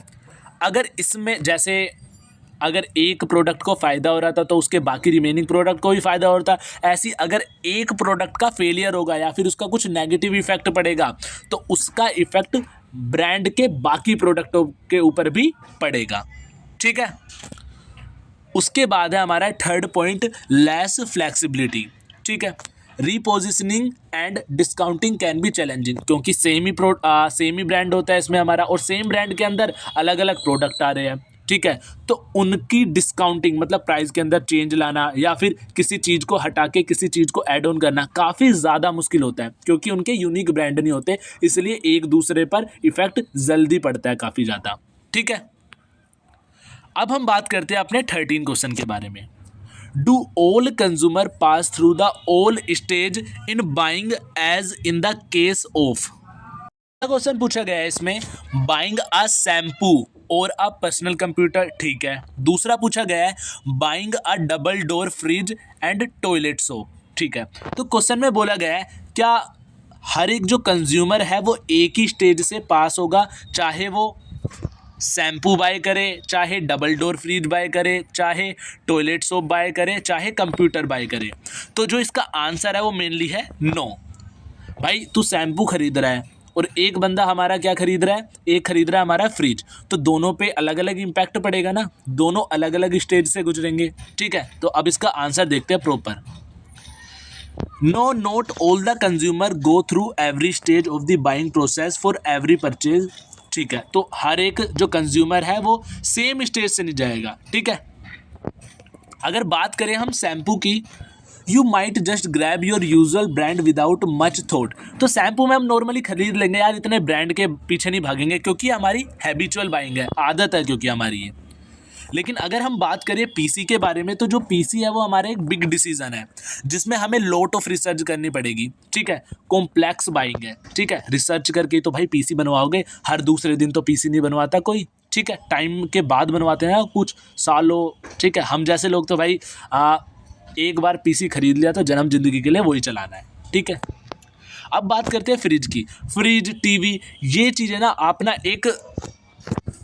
अगर इसमें जैसे अगर एक प्रोडक्ट को फ़ायदा हो रहा था तो उसके बाकी रिमेनिंग प्रोडक्ट को भी फ़ायदा हो रहा था, ऐसी अगर एक प्रोडक्ट का फेलियर होगा या फिर उसका कुछ नेगेटिव इफेक्ट पड़ेगा तो उसका इफेक्ट ब्रांड के बाकी प्रोडक्टों के ऊपर भी पड़ेगा, ठीक है। उसके बाद है हमारा थर्ड पॉइंट, लेस फ्लेक्सिबिलिटी, ठीक है। Repositioning and discounting can be challenging, क्योंकि सेम ही ब्रांड होता है इसमें हमारा, और सेम ब्रांड के अंदर अलग अलग प्रोडक्ट आ रहे हैं, ठीक है। तो उनकी डिस्काउंटिंग मतलब प्राइस के अंदर चेंज लाना या फिर किसी चीज़ को हटा के किसी चीज़ को ऐड ऑन करना काफ़ी ज़्यादा मुश्किल होता है, क्योंकि उनके यूनिक ब्रांड नहीं होते, इसलिए एक दूसरे पर इफेक्ट जल्दी पड़ता है काफ़ी ज़्यादा, ठीक है। अब हम बात करते हैं अपने 13 क्वेश्चन के बारे में। Do all consumer pass through the all stage in buying as in the case of, question पूछा गया है इसमें, बाइंग अ शैम्पू और अ पर्सनल कंप्यूटर, ठीक है। दूसरा पूछा गया है buying a double door fridge and toilet soap, ठीक है। तो क्वेश्चन में बोला गया है क्या हर एक जो कंज्यूमर है वो एक ही स्टेज से पास होगा, चाहे वो शैम्पू बाय करे, चाहे डबल डोर फ्रिज बाय करे, चाहे टॉयलेट सोप बाय करे, चाहे कंप्यूटर बाय करे। तो जो इसका आंसर है वो मेनली है नो। भाई तू शैम्पू खरीद रहा है और एक बंदा हमारा क्या खरीद रहा है, एक खरीद रहा है हमारा फ्रिज, तो दोनों पे अलग अलग इम्पैक्ट पड़ेगा ना, दोनों अलग अलग स्टेज से गुजरेंगे, ठीक है। तो अब इसका आंसर देखते हैं proper. No, not all the consumer go through every stage of the buying process for every purchase, ठीक है। तो हर एक जो कंज्यूमर है वो सेम स्टेज से नहीं जाएगा, ठीक है। अगर बात करें हम शैम्पू की, you might just grab your usual brand without much thought, तो शैम्पू में हम नॉर्मली खरीद लेंगे यार, इतने ब्रांड के पीछे नहीं भागेंगे, क्योंकि हमारी हैबिचुअल बाइंग है, आदत है क्योंकि हमारी है। लेकिन अगर हम बात करें पीसी के बारे में, तो जो पीसी है वो हमारा एक बिग डिसीजन है जिसमें हमें लॉट ऑफ रिसर्च करनी पड़ेगी, ठीक है। कॉम्प्लेक्स बाइंग है, ठीक है। रिसर्च करके तो भाई पीसी बनवाओगे, हर दूसरे दिन तो पीसी नहीं बनवाता कोई, ठीक है। टाइम के बाद बनवाते हैं कुछ सालों, ठीक है। हम जैसे लोग तो भाई एक बार पीसी खरीद लिया तो जन्म जिंदगी के लिए वही चलाना है, ठीक है। अब बात करते हैं फ्रिज की। फ्रिज, टीवी, ये चीज़ें ना आप ना एक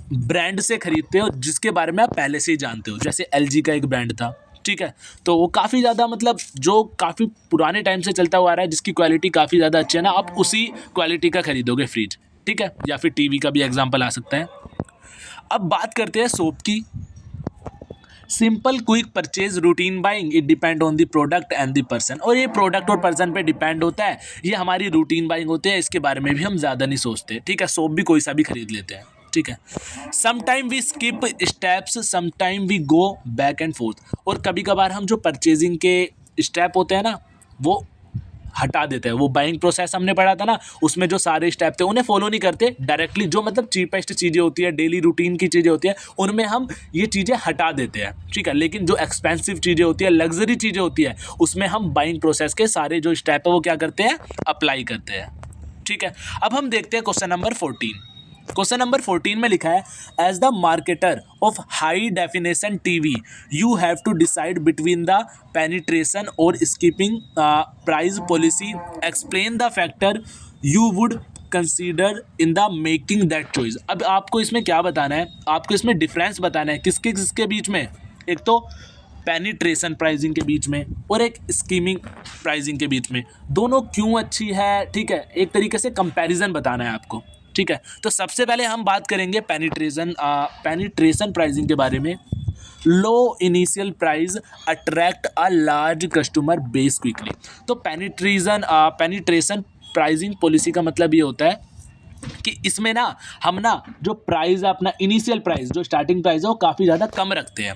ब्रांड से खरीदते हो जिसके बारे में आप पहले से ही जानते हो, जैसे एलजी का एक ब्रांड था, ठीक है। तो वो काफ़ी ज़्यादा मतलब जो काफ़ी पुराने टाइम से चलता हुआ आ रहा है, जिसकी क्वालिटी काफ़ी ज़्यादा अच्छी है ना, आप उसी क्वालिटी का खरीदोगे फ्रिज, ठीक है। या फिर टीवी का भी एग्जाम्पल आ सकता है। अब बात करते हैं सोप की। Simple quick purchase routine buying, it depend on the product and the person, और ये प्रोडक्ट और पर्सन पे डिपेंड होता है, ये हमारी रूटीन बाइंग होती है, इसके बारे में भी हम ज़्यादा नहीं सोचते, ठीक है। सोप भी कोई सा भी खरीद लेते हैं, ठीक है। Sometime we skip steps, sometime we go back and forth, और कभी कभार हम जो परचेजिंग के स्टेप होते हैं ना वो हटा देते हैं। वो बाइंग प्रोसेस हमने पढ़ा था ना, उसमें जो सारे स्टेप थे उन्हें फॉलो नहीं करते, डायरेक्टली जो मतलब चीपेस्ट चीज़ें होती है, डेली रूटीन की चीज़ें होती है, उनमें हम ये चीज़ें हटा देते हैं, ठीक है। लेकिन जो एक्सपेंसिव चीज़ें होती है, लग्जरी चीज़ें होती है, उसमें हम बाइंग प्रोसेस के सारे जो स्टेप है वो क्या करते हैं, अप्लाई करते हैं, ठीक है। अब हम देखते हैं क्वेश्चन नंबर 14। क्वेश्चन नंबर 14 में लिखा है, as the marketer of high definition TV you have to decide between the penetration और skimming price policy, explain the factor you would consider in the making that choice. अब आपको इसमें क्या बताना है, आपको इसमें डिफरेंस बताना है किसके किसके बीच में, एक तो पेनिट्रेशन प्राइसिंग के बीच में और एक स्कीमिंग प्राइसिंग के बीच में, दोनों क्यों अच्छी है, ठीक है। एक तरीके से कंपैरिजन बताना है आपको, ठीक है। तो सबसे पहले हम बात करेंगे पेनिट्रेशन प्राइसिंग के बारे में। Low initial price attract a large customer base quickly. तो पेनिट्रेशन प्राइसिंग पॉलिसी का मतलब ये होता है कि इसमें ना हम ना जो प्राइस है अपना इनिशियल प्राइस, जो स्टार्टिंग प्राइस है वो काफ़ी ज़्यादा कम रखते हैं।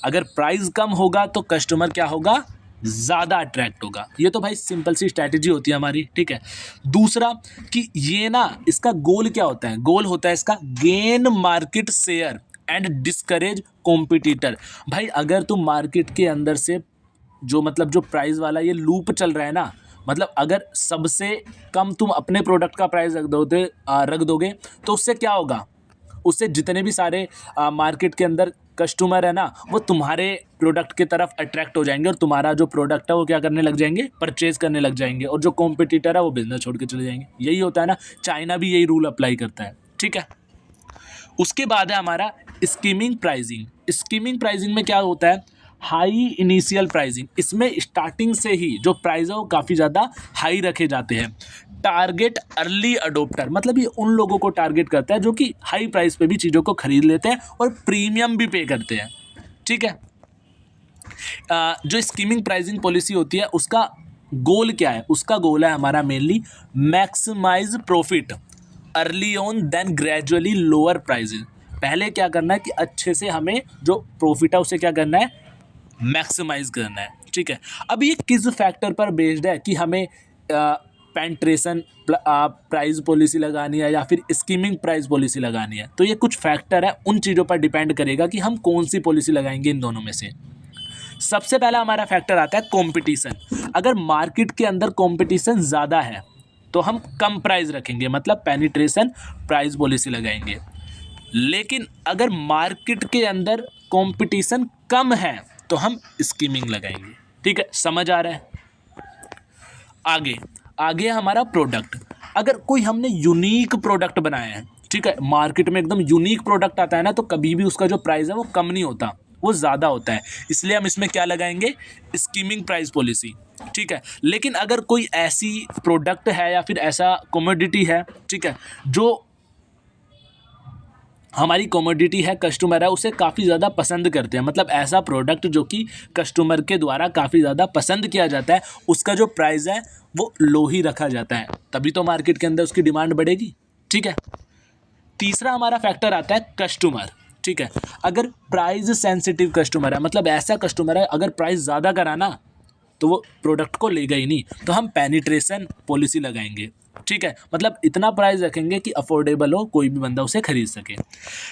अगर प्राइस कम होगा तो कस्टमर क्या होगा, ज़्यादा अट्रैक्ट होगा। ये तो भाई सिंपल सी स्ट्रैटेजी होती है हमारी, ठीक है। दूसरा कि ये ना इसका गोल क्या होता है, गोल होता है इसका gain market share and discourage competitor. भाई अगर तुम मार्केट के अंदर से जो मतलब जो प्राइस वाला ये लूप चल रहा है ना, मतलब अगर सबसे कम तुम अपने प्रोडक्ट का प्राइस रख दोगे तो उससे क्या होगा, उससे जितने भी सारे मार्केट के अंदर कस्टमर है ना वो तुम्हारे प्रोडक्ट की तरफ अट्रैक्ट हो जाएंगे और तुम्हारा जो प्रोडक्ट है वो क्या करने लग जाएंगे, परचेज करने लग जाएंगे, और जो कॉम्पिटिटर है वो बिजनेस छोड़ के चले जाएंगे। यही होता है ना, चाइना भी यही रूल अप्लाई करता है, ठीक है। उसके बाद है हमारा स्कीमिंग प्राइसिंग। स्कीमिंग प्राइसिंग में क्या होता है, हाई इनिशियल प्राइसिंग। इसमें स्टार्टिंग से ही जो प्राइस है वो काफ़ी ज़्यादा हाई रखे जाते हैं। टारगेट अर्ली अडोप्टर, मतलब ये उन लोगों को टारगेट करता है जो कि हाई प्राइस पे भी चीज़ों को खरीद लेते हैं और प्रीमियम भी पे करते हैं, ठीक है। जो स्कीमिंग प्राइसिंग पॉलिसी होती है उसका गोल क्या है, उसका गोल है हमारा mainly maximise profit early on then gradually lower prices. पहले क्या करना है कि अच्छे से हमें जो प्रॉफिट है उसे क्या करना है, मैक्सिमाइज करना है, ठीक है। अब ये किस फैक्टर पर बेस्ड है कि हमें पेंट्रेशन प्राइस पॉलिसी लगानी है या फिर स्कीमिंग प्राइस पॉलिसी लगानी है, तो ये कुछ फैक्टर है, उन चीज़ों पर डिपेंड करेगा कि हम कौन सी पॉलिसी लगाएंगे इन दोनों में से। सबसे पहला हमारा फैक्टर आता है कंपटीशन। अगर मार्केट के अंदर कंपटीशन ज़्यादा है तो हम कम प्राइस रखेंगे, मतलब पेनिट्रेशन प्राइस पॉलिसी लगाएंगे। लेकिन अगर मार्केट के अंदर कंपटीशन कम है तो हम स्कीमिंग लगाएंगे, ठीक है, समझ आ रहा है। आगे आगे हमारा प्रोडक्ट। अगर कोई हमने यूनिक प्रोडक्ट बनाया है, ठीक है, मार्केट में एकदम यूनिक प्रोडक्ट आता है ना, तो कभी भी उसका जो प्राइस है वो कम नहीं होता, वो ज़्यादा होता है। इसलिए हम इसमें क्या लगाएंगे, स्कीमिंग प्राइस पॉलिसी, ठीक है। लेकिन अगर कोई ऐसी प्रोडक्ट है या फिर ऐसा कमोडिटी है, ठीक है, जो हमारी कमोडिटी है, कस्टमर है उसे काफ़ी ज़्यादा पसंद करते हैं, मतलब ऐसा प्रोडक्ट जो कि कस्टमर के द्वारा काफ़ी ज़्यादा पसंद किया जाता है, उसका जो प्राइस है वो लो ही रखा जाता है, तभी तो मार्केट के अंदर उसकी डिमांड बढ़ेगी, ठीक है। तीसरा हमारा फैक्टर आता है कस्टमर, ठीक है। अगर प्राइस सेंसिटिव कस्टमर है, मतलब ऐसा कस्टमर है अगर प्राइस ज़्यादा कराना तो वो प्रोडक्ट को लेगा ही नहीं, तो हम पेनिट्रेशन पॉलिसी लगाएंगे, ठीक है, मतलब इतना प्राइस रखेंगे कि अफोर्डेबल हो, कोई भी बंदा उसे खरीद सके।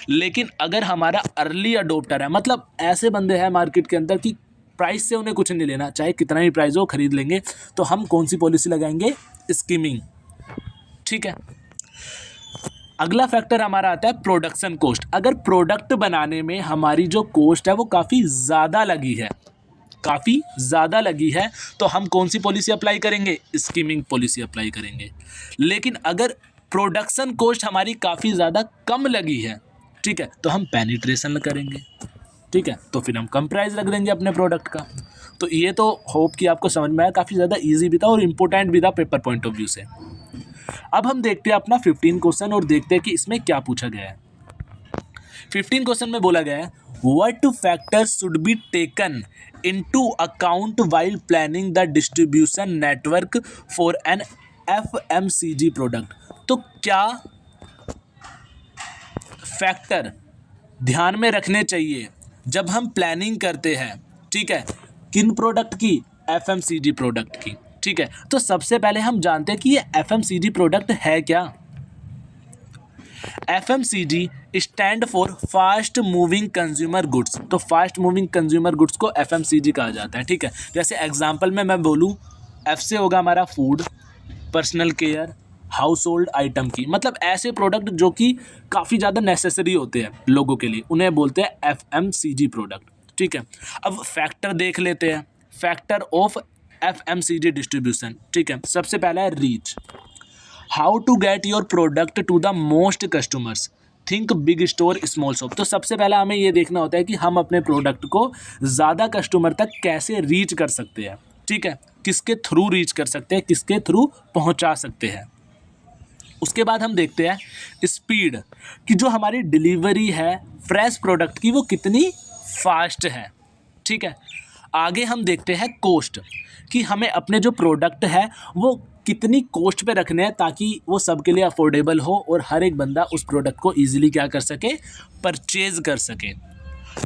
लेकिन अगर हमारा अर्ली अडोप्टर है, मतलब ऐसे बंदे हैं मार्केट के अंदर कि प्राइस से उन्हें कुछ नहीं लेना, चाहे कितना भी प्राइस हो खरीद लेंगे, तो हम कौन सी पॉलिसी लगाएंगे, स्कीमिंग, ठीक है। अगला फैक्टर हमारा आता है प्रोडक्शन कॉस्ट। अगर प्रोडक्ट बनाने में हमारी जो कॉस्ट है वो काफ़ी ज़्यादा लगी है तो हम कौन सी पॉलिसी अप्लाई करेंगे, स्कीमिंग पॉलिसी अप्लाई करेंगे। लेकिन अगर प्रोडक्शन कॉस्ट हमारी काफ़ी ज़्यादा कम लगी है, ठीक है, तो हम पेनिट्रेशन करेंगे, ठीक है, तो फिर हम कम प्राइस रख देंगे अपने प्रोडक्ट का। तो ये तो होप कि आपको समझ में आया, काफ़ी ज़्यादा ईजी भी था और इम्पोर्टेंट भी था पेपर पॉइंट ऑफ व्यू से। अब हम देखते हैं अपना 15 क्वेश्चन और देखते हैं कि इसमें क्या पूछा गया है। 15 क्वेश्चन में बोला गया है what factors should be taken into account while planning the distribution network for an FMCG product. तो क्या फैक्टर ध्यान में रखने चाहिए जब हम प्लानिंग करते हैं, ठीक है, किन प्रोडक्ट की, एफएमसीजी प्रोडक्ट की, ठीक है। तो सबसे पहले हम जानते हैं कि ये एफएमसीजी प्रोडक्ट है क्या। FMCG stand for fast moving consumer goods. तो फास्ट मूविंग कंज्यूमर गुड्स को एफएमसीजी कहा जाता है, ठीक है। जैसे एग्जांपल में मैं बोलूँ, एफ से होगा हमारा food, personal care, house hold item की, मतलब ऐसे प्रोडक्ट जो कि काफ़ी ज़्यादा नेसेसरी होते हैं लोगों के लिए, उन्हें बोलते हैं एफएमसीजी प्रोडक्ट, ठीक है। अब फैक्टर देख लेते हैं, फैक्टर ऑफ एफएमसीजी डिस्ट्रीब्यूशन, ठीक है। सबसे पहला है reach, how to get your product to the most customers, think big store small shop. तो सबसे पहला हमें ये देखना होता है कि हम अपने प्रोडक्ट को ज़्यादा कस्टमर तक कैसे रीच कर सकते हैं, ठीक है, किसके थ्रू रीच कर सकते हैं, किसके थ्रू पहुंचा सकते हैं। उसके बाद हम देखते हैं स्पीड, कि जो हमारी डिलीवरी है फ्रेश प्रोडक्ट की वो कितनी फास्ट है, ठीक है। आगे हम देखते हैं कॉस्ट, कि हमें अपने जो प्रोडक्ट है वो कितनी कॉस्ट पे रखने हैं ताकि वो सबके लिए अफोर्डेबल हो और हर एक बंदा उस प्रोडक्ट को ईजिली क्या कर सके, परचेज कर सके।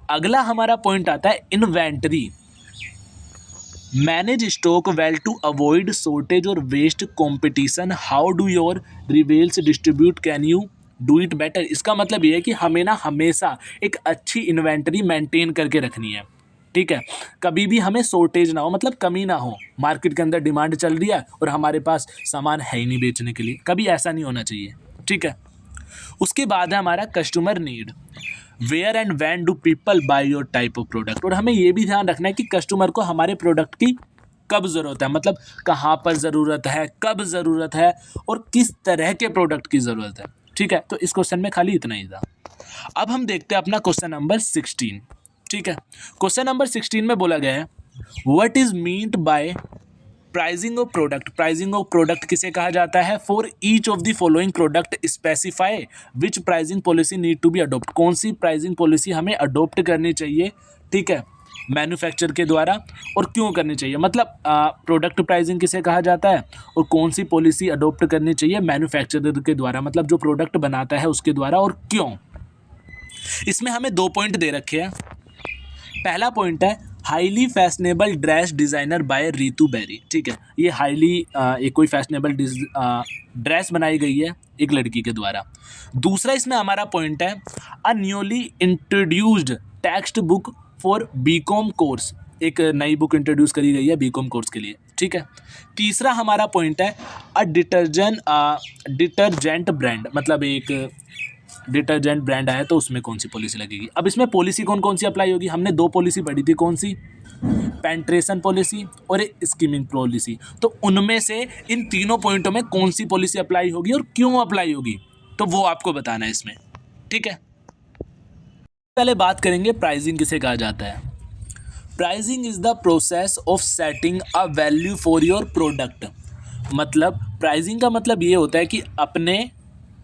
अगला हमारा पॉइंट आता है inventory, manage stock well to avoid shortage और waste competition, how do your rivals distribute, can you do it better. इसका मतलब ये है कि हमें ना हमेशा एक अच्छी इन्वेंटरी मेंटेन करके रखनी है, ठीक है, कभी भी हमें शॉर्टेज ना हो, मतलब कमी ना हो। मार्केट के अंदर डिमांड चल रही है और हमारे पास सामान है ही नहीं बेचने के लिए, कभी ऐसा नहीं होना चाहिए, ठीक है। उसके बाद है हमारा customer need, where and when do people buy your type of product, और हमें ये भी ध्यान रखना है कि कस्टमर को हमारे प्रोडक्ट की कब ज़रूरत है, मतलब कहाँ पर ज़रूरत है, कब ज़रूरत है, और किस तरह के प्रोडक्ट की ज़रूरत है। ठीक है, तो इस क्वेश्चन में खाली इतना ही था। अब हम देखते हैं अपना क्वेश्चन नंबर 16। ठीक है, क्वेश्चन नंबर 16 में बोला गया है what is meant by pricing of product. Pricing of product किसे कहा जाता है? For each of the following product specify which pricing policy need to be adopt. कौन सी प्राइसिंग पॉलिसी हमें अडोप्ट करनी चाहिए, ठीक है, मैन्युफैक्चर के द्वारा, और क्यों करनी चाहिए, मतलब प्रोडक्ट प्राइसिंग किसे कहा जाता है और कौन सी पॉलिसी अडोप्ट करनी चाहिए मैन्युफैक्चरर के द्वारा, मतलब जो प्रोडक्ट बनाता है उसके द्वारा, और क्यों। इसमें हमें 2 पॉइंट दे रखे हैं। पहला पॉइंट है highly fashionable dress designer by Ritu Beri. ठीक है, ये हाईली एक कोई फैशनेबल ड्रेस बनाई गई है एक लड़की के द्वारा। दूसरा इसमें हमारा पॉइंट है a newly introduced text book for BCom course. एक नई बुक इंट्रोड्यूस करी गई है बीकॉम कोर्स के लिए। ठीक है, तीसरा हमारा पॉइंट है अ डिटर्जेंट ब्रांड, मतलब एक डिटर्जेंट ब्रांड आया तो उसमें कौन सी पॉलिसी लगेगी। अब इसमें पॉलिसी कौन कौन सी अप्लाई होगी, हमने 2 पॉलिसी पढ़ी थी, कौन सी, पेंट्रेशन पॉलिसी और एक स्कीमिंग पॉलिसी। तो उनमें से इन तीनों पॉइंटों में कौन सी पॉलिसी अप्लाई होगी और क्यों अप्लाई होगी, तो वो आपको बताना है इसमें। ठीक है, पहले बात करेंगे प्राइसिंग किसे कहा जाता है। Pricing is the process of setting a value for your product. मतलब प्राइसिंग का मतलब ये होता है कि अपने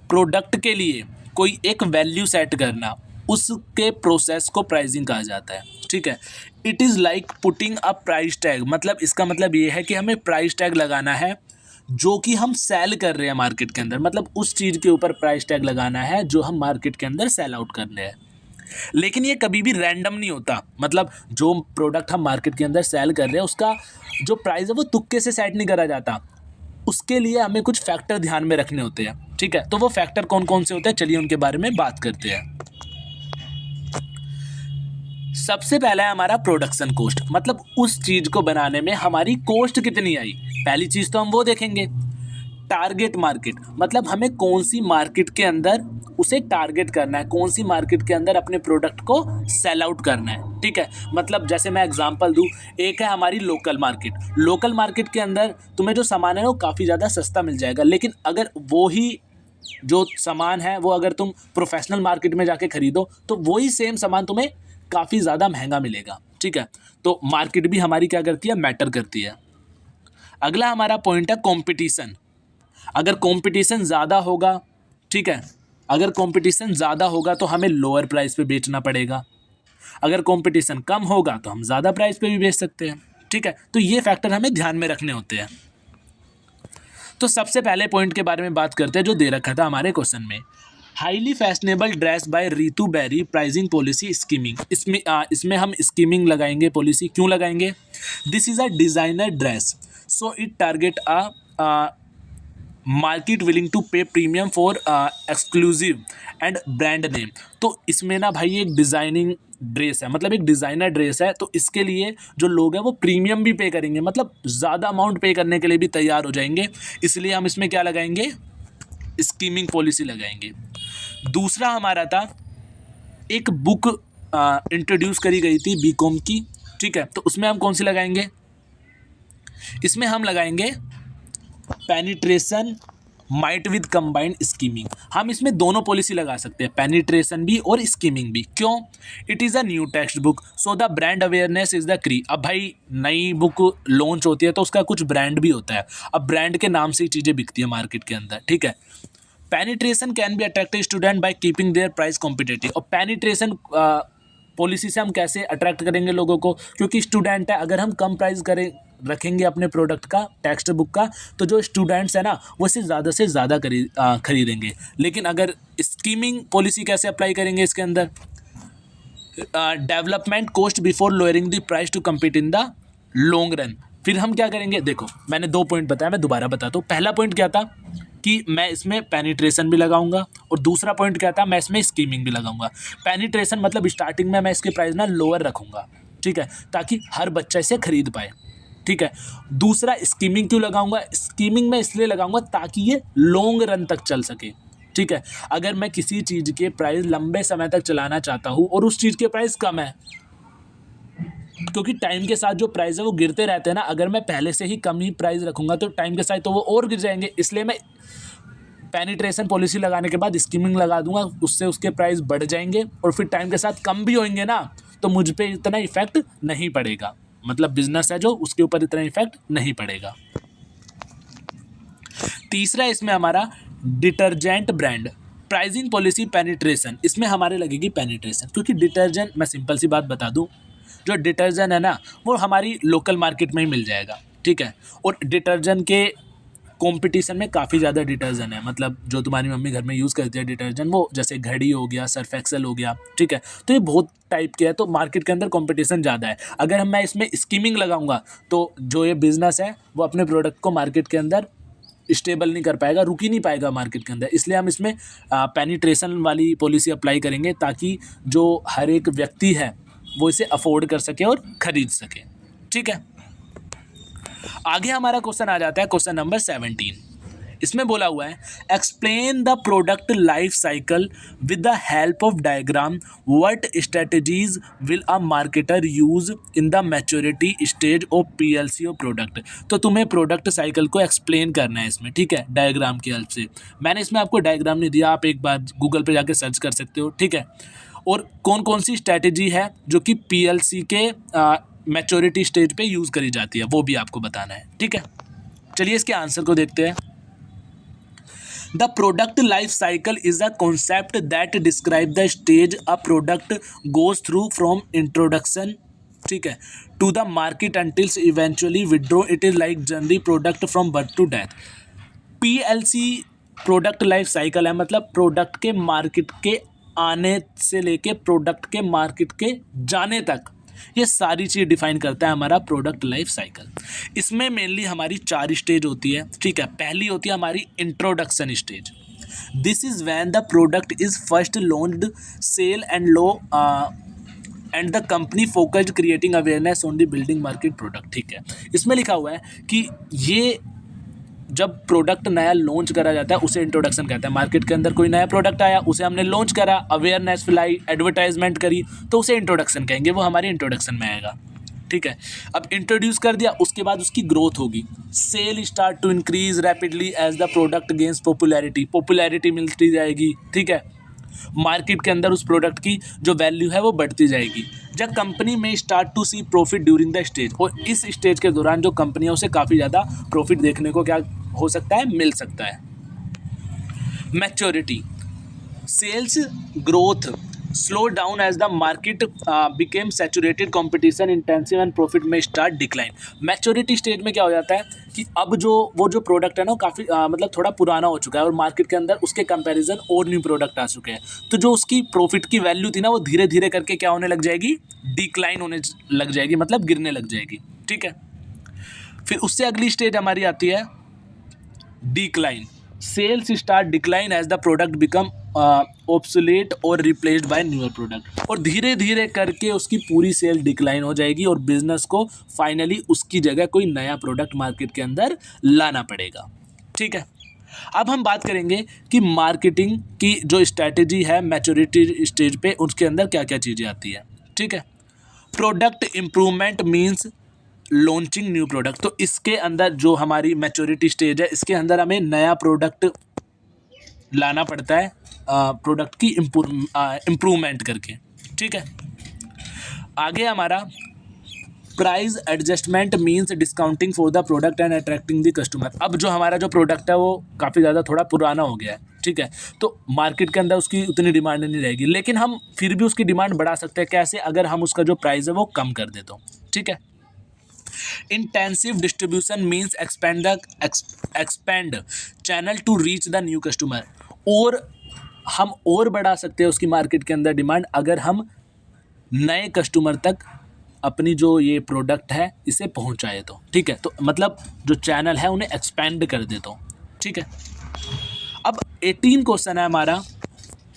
प्रोडक्ट के लिए कोई एक वैल्यू सेट करना, उसके प्रोसेस को प्राइसिंग कहा जाता है। ठीक है, it is like putting a price tag, मतलब इसका मतलब ये है कि हमें प्राइस टैग लगाना है जो कि हम सेल कर रहे हैं मार्केट के अंदर, मतलब उस चीज़ के ऊपर प्राइस टैग लगाना है जो हम मार्केट के अंदर सेल आउट कर रहे हैं। लेकिन ये कभी भी रैंडम नहीं होता, मतलब जो प्रोडक्ट हम मार्केट के अंदर सेल कर रहे हैं उसका जो प्राइस है वो तुक्के से सेट नहीं करा जाता, उसके लिए हमें कुछ फैक्टर ध्यान में रखने होते हैं। ठीक है, तो वो फैक्टर कौन कौन से होते हैं, चलिए उनके बारे में बात करते हैं। सबसे पहला है हमारा प्रोडक्शन कॉस्ट, मतलब उस चीज को बनाने में हमारी कॉस्ट कितनी आई, पहली चीज तो हम वो देखेंगे। टारगेट मार्केट, मतलब हमें कौन सी मार्केट के अंदर उसे टारगेट करना है, कौन सी मार्केट के अंदर अपने प्रोडक्ट को सेल आउट करना है। ठीक है, मतलब जैसे मैं एग्जांपल दूं, एक है हमारी लोकल मार्केट। लोकल मार्केट के अंदर तुम्हें जो सामान है वो काफ़ी ज़्यादा सस्ता मिल जाएगा, लेकिन अगर वो ही जो सामान है वो अगर तुम प्रोफेशनल मार्केट में जाके खरीदो तो वही सेम सामान तुम्हें काफ़ी ज़्यादा महंगा मिलेगा। ठीक है, तो मार्केट भी हमारी क्या करती है, मैटर करती है। अगला हमारा पॉइंट है कंपटीशन। अगर कंपटीशन ज़्यादा होगा, ठीक है, अगर कंपटीशन ज़्यादा होगा तो हमें लोअर प्राइस पे बेचना पड़ेगा, अगर कंपटीशन कम होगा तो हम ज़्यादा प्राइस पे भी बेच सकते हैं। ठीक है, तो ये फैक्टर हमें ध्यान में रखने होते हैं। तो सबसे पहले पॉइंट के बारे में बात करते हैं जो दे रखा था हमारे क्वेश्चन में, highly fashionable dress by Ritu Beri pricing policy skimming. इसमें हम स्कीमिंग लगाएंगे, पॉलिसी क्यों लगाएंगे, this is a designer dress so it target a market willing to pay premium for exclusive and brand name. तो इसमें ना भाई एक डिज़ाइनिंग ड्रेस है, मतलब एक डिज़ाइनर ड्रेस है, तो इसके लिए जो लोग हैं वो प्रीमियम भी पे करेंगे, मतलब ज़्यादा अमाउंट पे करने के लिए भी तैयार हो जाएंगे, इसलिए हम इसमें क्या लगाएंगे, स्कीमिंग पॉलिसी लगाएंगे। दूसरा हमारा था एक बुक इंट्रोड्यूस करी गई थी बीकॉम की। ठीक है, तो उसमें हम कौन सी लगाएंगे, इसमें हम लगाएंगे penetration might with combined skimming. हम इसमें दोनों पॉलिसी लगा सकते हैं, पेनिट्रेशन भी और स्कीमिंग भी। क्यों, it is a new text book so the brand awareness is the क्री। अब भाई नई बुक लॉन्च होती है तो उसका कुछ ब्रांड भी होता है, अब ब्रांड के नाम से ही चीज़ें बिकती है मार्केट के अंदर। ठीक है, penetration can be attract student by keeping their price competitive. और पेनिट्रेशन पॉलिसी से हम कैसे अट्रैक्ट करेंगे लोगों को, क्योंकि स्टूडेंट है, अगर हम कम प्राइस करें रखेंगे अपने प्रोडक्ट का, टेक्स्ट बुक का, तो जो स्टूडेंट्स है ना वो इसे ज़्यादा से ज़्यादा खरीदेंगे। लेकिन अगर स्कीमिंग पॉलिसी कैसे अप्लाई करेंगे इसके अंदर, development cost before lowering the price to compete in the long run. फिर हम क्या करेंगे, देखो मैंने 2 पॉइंट बताया, मैं दोबारा बताता हूँ। पहला पॉइंट क्या था कि मैं इसमें पेनिट्रेशन भी लगाऊंगा, और दूसरा पॉइंट क्या था, मैं इसमें स्कीमिंग भी लगाऊंगा। पेनिट्रेशन मतलब स्टार्टिंग में मैं इसके प्राइस ना लोअर रखूंगा, ठीक है, ताकि हर बच्चा इसे खरीद पाए। ठीक है, दूसरा स्कीमिंग क्यों लगाऊंगा, स्कीमिंग में इसलिए लगाऊंगा ताकि ये लॉन्ग रन तक चल सके। ठीक है। अगर मैं किसी चीज़ के प्राइस लंबे समय तक चलाना चाहता हूँ और उस चीज़ के प्राइस कम है, क्योंकि टाइम के साथ जो प्राइस है वो गिरते रहते हैं ना, अगर मैं पहले से ही कम ही प्राइस रखूंगा तो टाइम के साथ तो वो और गिर जाएंगे, इसलिए मैं पेनिट्रेशन पॉलिसी लगाने के बाद स्कीमिंग लगा दूंगा, उससे उसके प्राइस बढ़ जाएंगे और फिर टाइम के साथ कम भी होंगे ना, तो मुझ पे इतना इफेक्ट नहीं पड़ेगा, मतलब बिजनेस है जो उसके ऊपर इतना इफेक्ट नहीं पड़ेगा। तीसरा इसमें हमारा detergent brand pricing policy penetration, इसमें हमारे लगेगी पेनिट्रेशन, क्योंकि डिटर्जेंट, मैं सिंपल सी बात बता दूं, जो डिटर्जेंट है ना वो हमारी लोकल मार्केट में ही मिल जाएगा, ठीक है। और डिटर्जेंट के कंपटीशन में काफ़ी ज़्यादा डिटर्जेंट है, मतलब जो तुम्हारी मम्मी घर में यूज़ करती है डिटर्जेंट, वो जैसे घड़ी हो गया, सर्फ एक्सेल हो गया, ठीक है। तो ये बहुत टाइप के है, तो मार्केट के अंदर कंपटीशन ज़्यादा है। अगर मैं इसमें स्कीमिंग लगाऊंगा तो जो ये बिजनेस है वो अपने प्रोडक्ट को मार्केट के अंदर स्टेबल नहीं कर पाएगा, रुक ही नहीं पाएगा मार्केट के अंदर, इसलिए हम इसमें पेनिट्रेशन वाली पॉलिसी अप्लाई करेंगे, ताकि जो हर एक व्यक्ति है वो इसे अफोर्ड कर सके और ख़रीद सके, ठीक है। आगे हमारा क्वेश्चन आ जाता है, क्वेश्चन नंबर 17। इसमें बोला हुआ है explain the product life cycle with the help of diagram, what strategies will a marketer use in the maturity stage of PLC of product. तो तुम्हें प्रोडक्ट साइकिल को एक्सप्लेन करना है इसमें, ठीक है, डायग्राम की हेल्प से। मैंने इसमें आपको डायग्राम नहीं दिया, आप एक बार गूगल पे जाके सर्च कर सकते हो, ठीक है। और कौन कौन सी स्ट्रैटेजी है जो कि पीएलसी के मैच्योरिटी स्टेज पे यूज़ करी जाती है, वो भी आपको बताना है, ठीक है। चलिए इसके आंसर को देखते हैं। The product life cycle is a concept that describe the stage a product goes through from introduction, ठीक है, to the market until eventually withdraw. It is like generally product from birth to death. PLC product life cycle है, मतलब product के market के आने से लेके product के मार्केट के जाने तक, ये सारी चीज़ डिफाइन करता है हमारा प्रोडक्ट लाइफ साइकिल। इसमें मेनली हमारी 4 स्टेज होती है, ठीक है। पहली होती है हमारी introduction stage. This is when the product is first launched, sale and low and the company focused creating awareness on the building market product, ठीक है। इसमें लिखा हुआ है कि ये जब प्रोडक्ट नया लॉन्च करा जाता है उसे इंट्रोडक्शन कहते हैं। मार्केट के अंदर कोई नया प्रोडक्ट आया, उसे हमने लॉन्च करा, अवेयरनेस फैलाई, एडवर्टाइजमेंट करी, तो उसे इंट्रोडक्शन कहेंगे, वो हमारे इंट्रोडक्शन में आएगा, ठीक है। अब इंट्रोड्यूस कर दिया, उसके बाद उसकी ग्रोथ होगी। Sale start to increase rapidly as the product gains popularity मिलती जाएगी, ठीक है। मार्केट के अंदर उस प्रोडक्ट की जो वैल्यू है वो बढ़ती जाएगी। जब company may start to see profit during the stage, और इस स्टेज के दौरान जो कंपनी है उसे काफ़ी ज़्यादा प्रॉफिट देखने को क्या हो सकता है, मिल सकता है। Maturity sales growth slow down as the market became saturated, competition intensive and profit may start decline. Maturity stage में क्या हो जाता है कि अब वो जो प्रोडक्ट है ना काफ़ी मतलब थोड़ा पुराना हो चुका है और मार्केट के अंदर उसके कंपैरिजन और न्यू प्रोडक्ट आ चुके हैं, तो जो उसकी प्रॉफिट की वैल्यू थी ना वो धीरे धीरे करके क्या होने लग जाएगी, डिक्लाइन होने लग जाएगी, मतलब गिरने लग जाएगी, ठीक है। फिर उससे अगली स्टेज हमारी आती है decline. Sales start decline as the product become obsolete और रिप्लेस्ड बाय न्यूअर प्रोडक्ट, और धीरे धीरे करके उसकी पूरी सेल डिक्लाइन हो जाएगी और बिजनेस को फाइनली उसकी जगह कोई नया प्रोडक्ट मार्केट के अंदर लाना पड़ेगा, ठीक है। अब हम बात करेंगे कि मार्केटिंग की जो स्ट्रैटेजी है मैच्योरिटी स्टेज पे, उसके अंदर क्या क्या चीज़ें आती है, ठीक है। Product improvement means launching new product, तो इसके अंदर जो हमारी मैच्योरिटी स्टेज है इसके अंदर हमें नया प्रोडक्ट लाना पड़ता है, प्रोडक्ट की इम्प्रूवमेंट करके, ठीक है। आगे हमारा price adjustment means discounting for the product and attracting the customer. अब जो हमारा जो प्रोडक्ट है वो काफ़ी ज़्यादा थोड़ा पुराना हो गया है, ठीक है, तो मार्केट के अंदर उसकी उतनी डिमांड नहीं रहेगी, लेकिन हम फिर भी उसकी डिमांड बढ़ा सकते हैं। कैसे? अगर हम उसका जो प्राइस है वो कम कर दे तो, ठीक है। Intensive distribution means expand channel to reach the new customer, और हम और बढ़ा सकते हैं उसकी मार्केट के अंदर डिमांड अगर हम नए कस्टमर तक अपनी जो ये प्रोडक्ट है इसे पहुंचाए तो, ठीक है। तो मतलब जो चैनल है उन्हें एक्सपेंड कर दे तो, ठीक है। अब 18 क्वेश्चन है हमारा,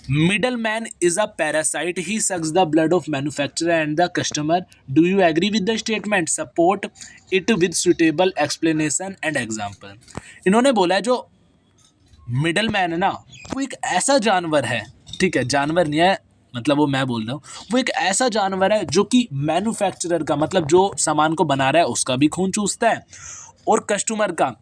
middle man is a parasite, he sucks the blood of manufacturer and the customer, do you agree with the statement, support it with suitable explanation and example. इन्होंने बोला है जो मिडल मैन है ना, वो एक ऐसा जानवर है, ठीक है, जानवर नहीं है, मतलब वो मैं बोल रहा हूँ, वो एक ऐसा जानवर है जो कि मैन्युफैक्चरर का, मतलब जो सामान को बना रहा है उसका भी खून चूसता है, और कस्टमर का,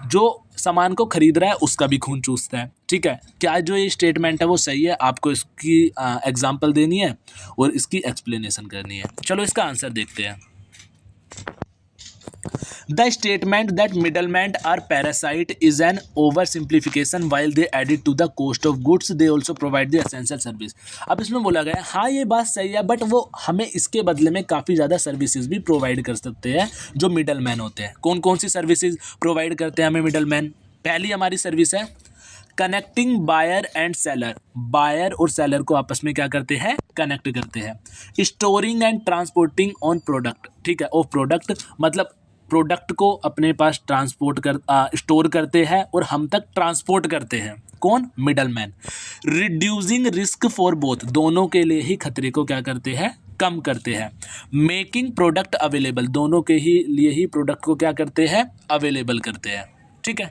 जो सामान को खरीद रहा है उसका भी खून चूसता है। ठीक है, क्या जो ये स्टेटमेंट है वो सही है? आपको इसकी एग्जाम्पल देनी है और इसकी एक्सप्लेनेशन करनी है। चलो इसका आंसर देखते हैं। The statement that middlemen are parasite is an oversimplification. While they added to the cost of goods, they also provide the essential service. अब इसमें बोला गया है, हाँ ये बात सही है, बट वो हमें इसके बदले में काफ़ी ज़्यादा सर्विसेज भी प्रोवाइड कर सकते हैं जो मिडल मैन होते हैं। कौन कौन सी सर्विसेज प्रोवाइड करते हैं हमें मिडल मैन? पहली हमारी सर्विस है connecting buyer and seller. Buyer और सेलर को आपस में क्या करते हैं? कनेक्ट करते हैं। Storing and transporting on product, ठीक है, ऑफ प्रोडक्ट, मतलब प्रोडक्ट को अपने पास स्टोर करते हैं और हम तक ट्रांसपोर्ट करते हैं। कौन? Middleman. Reducing risk for both, दोनों के लिए ही खतरे को क्या करते हैं? कम करते हैं। मेकिंग प्रोडक्ट अवेलेबल, दोनों के ही लिए ही प्रोडक्ट को क्या करते हैं? अवेलेबल करते हैं। ठीक है।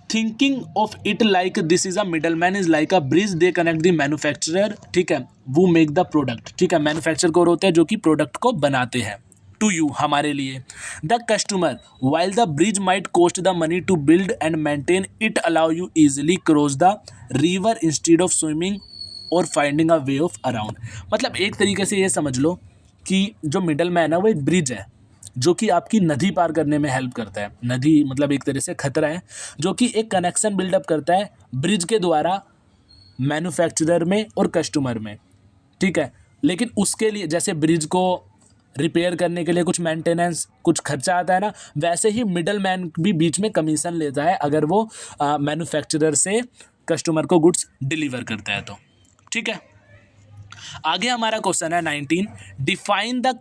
Thinking of it like this is a middle man is like a bridge, they connect the manufacturer, ठीक है, वो मेक द प्रोडक्ट, ठीक है, मैन्युफैक्चर को होते हैं जो कि प्रोडक्ट को बनाते हैं, टू यू, हमारे लिए। The customer, while the bridge might cost the money to build and maintain, it allow you easily cross the river instead of swimming और finding a way of around. मतलब एक तरीके से ये समझ लो कि जो मिडल मैन है वो एक ब्रिज है जो कि आपकी नदी पार करने में हेल्प करता है। नदी मतलब एक तरह से खतरा है, जो कि एक कनेक्शन बिल्डअप करता है ब्रिज के द्वारा मैन्युफैक्चरर में और कस्टमर में। ठीक है, लेकिन उसके लिए जैसे ब्रिज को रिपेयर करने के लिए कुछ मेंटेनेंस, कुछ खर्चा आता है ना, वैसे ही मिडल मैन भी बीच में कमीशन लेता है अगर वो मैन्युफैक्चरर से कस्टमर को गुड्स डिलीवर करता है तो। ठीक है, आगे हमारा क्वेश्चन है 19, define the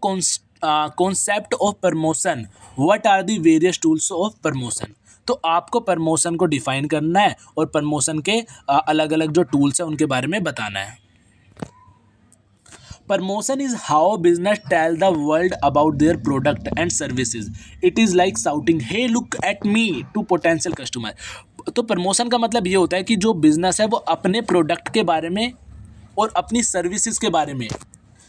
concept of promotion, what are the various tools of promotion. तो आपको प्रमोशन को डिफाइन करना है और प्रमोशन के अलग अलग जो टूल्स हैं उनके बारे में बताना है। Promotion is how business tell the world about their product and services, it is like shouting hey look at me to potential customer. तो प्रमोशन का मतलब ये होता है कि जो बिजनेस है वो अपने प्रोडक्ट के बारे में और अपनी सर्विसेज के बारे में